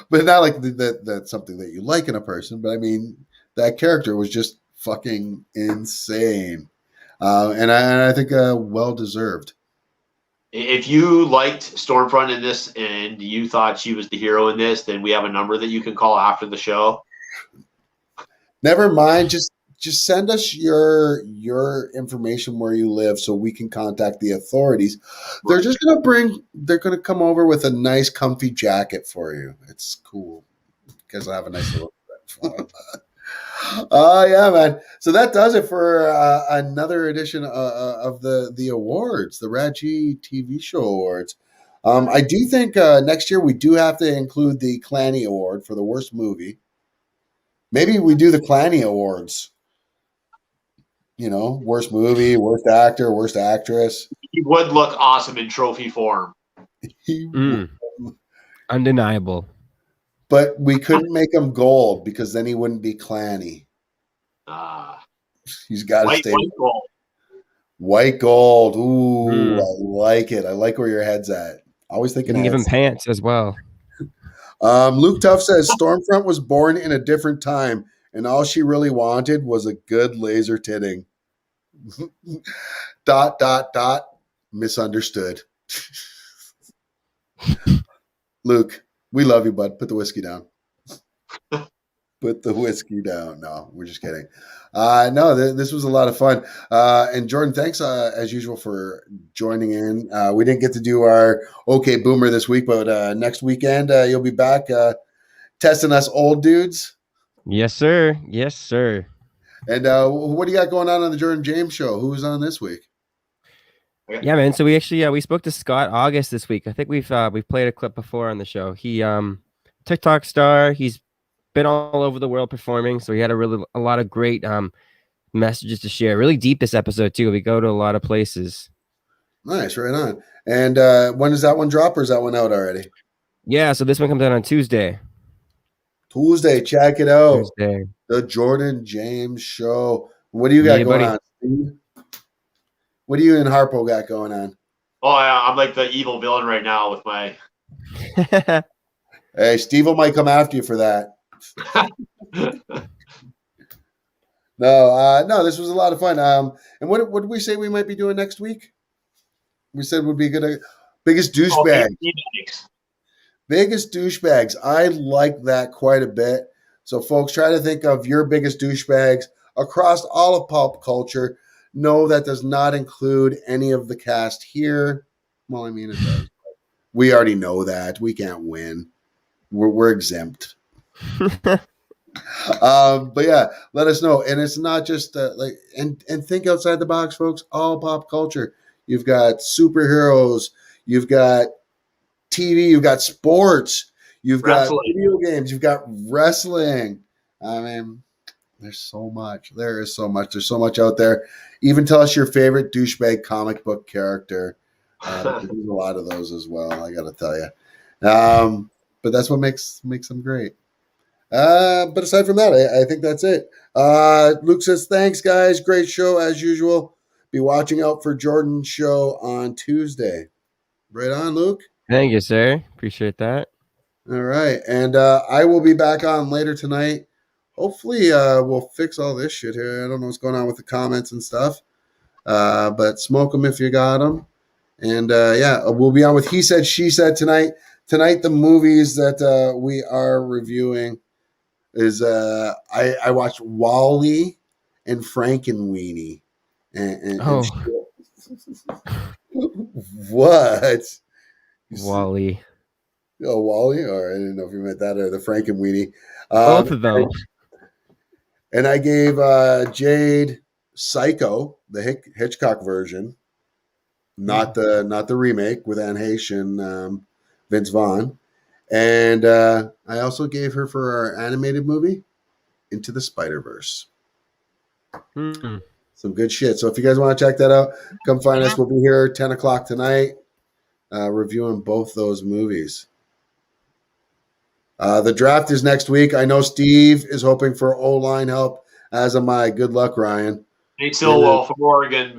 But not like that's something that you like in a person, but I mean, that character was just fucking insane. And I think well deserved.
If you liked Stormfront in this and you thought she was the hero in this, then we have a number that you can call after the show.
Never mind. Just send us your information where you live so we can contact the authorities. They're just they're gonna come over with a nice comfy jacket for you. It's cool because I have a nice little yeah, man. So that does it for another edition of the awards, the RatG TV Show Awards. I do think next year we do have to include the Clanny Award for the worst movie. Maybe we do the Clanny Awards. You know, worst movie, worst actor, worst actress.
He would look awesome in trophy form.
Undeniable.
But we couldn't make him gold because then he wouldn't be Clanny. He's got to stay
white gold.
White gold. Ooh, I like it. I like where your head's at. Always thinking.
You can give him pants as well.
Luke Tuff says Stormfront was born in a different time, and all she really wanted was a good laser titting. ... Misunderstood. Luke, we love you, bud. Put the whiskey down. Put the whiskey down. No, we're just kidding. No, this was a lot of fun. And Jordan, thanks as usual for joining in. We didn't get to do our OK Boomer this week, but next weekend you'll be back testing us old dudes.
Yes, sir. Yes, sir.
And what do you got going on the Jordan James show? Who's on this week?
Yeah, man. So we actually we spoke to Scott August this week. I think we've played a clip before on the show. He TikTok star. He's been all over the world performing, so he had a lot of great messages to share. Really deep this episode too. We go to a lot of places. Nice, right on. And when does that one drop, or is that one out already? Yeah, so this one comes out on Tuesday. Tuesday, check it out. Tuesday. The Jordan James Show. What do you got going on, Steve? What do you and Harpo got going on?
Oh, yeah, I'm like the evil villain right now with my.
Hey, Steve might come after you for that. No, this was a lot of fun. And what did we say we might be doing next week? We said would be good. Biggest douchebag. Biggest douchebags. I like that quite a bit. So, folks, try to think of your biggest douchebags across all of pop culture. No, that does not include any of the cast here. Well, I mean, it does. We already know that. We can't win. We're exempt. But yeah, let us know. And it's not just and think outside the box, folks. All pop culture. You've got superheroes. You've got TV. You've got sports. You've got video games. You've got wrestling. I mean, there's so much. There is so much. There's so much out there. Even tell us your favorite douchebag comic book character. There's a lot of those as well. I got to tell you. But that's what makes them great. But aside from that, I think that's it. Luke says, thanks, guys. Great show as usual. Be watching out for Jordan's show on Tuesday. Right on, Luke. Thank you, sir. Appreciate that. All right. And I will be back on later tonight. Hopefully we'll fix all this shit here. I don't know what's going on with the comments and stuff. But smoke them if you got them. And yeah, we'll be on with He Said, She Said tonight. tonight the movies that we are reviewing is I watched Wally and Frankenweenie. And
Oh,
what?
Wally.
Oh, Wally? Or I didn't know if you meant that or the Frankenweenie.
Both of them.
And I gave Jade Psycho, the Hitchcock version, not the remake with Anne Heche and Vince Vaughn. And I also gave her for our animated movie, Into the Spider-Verse.
Hmm.
Some good shit. So if you guys want to check that out, come find us. We'll be here 10 o'clock tonight reviewing both those movies. The draft is next week. I know Steve is hoping for O-line help, as am I. Good luck, Ryan.
Nate Silwell from Oregon.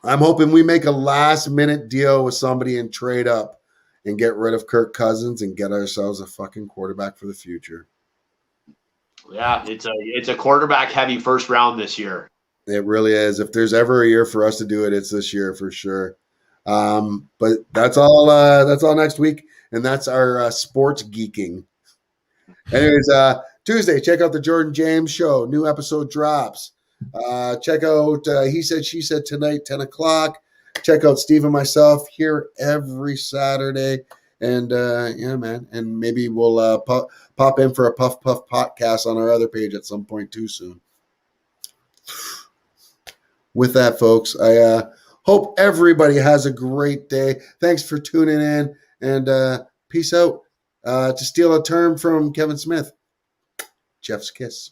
I'm hoping we make a last-minute deal with somebody and trade up and get rid of Kirk Cousins and get ourselves a fucking quarterback for the future.
Yeah, it's a quarterback-heavy first round this year.
It really is. If there's ever a year for us to do it, it's this year for sure. But that's all. That's all next week, and that's our sports geeking. Anyways, Tuesday, check out the Jordan James Show. New episode drops. Check out He Said, She Said tonight, 10 o'clock. Check out Steve and myself here every Saturday. And yeah, man. And maybe we'll pop in for a Puff Puff podcast on our other page at some point too soon. With that, folks, I hope everybody has a great day. Thanks for tuning in, and peace out. To steal a term from Kevin Smith, Jeff's kiss.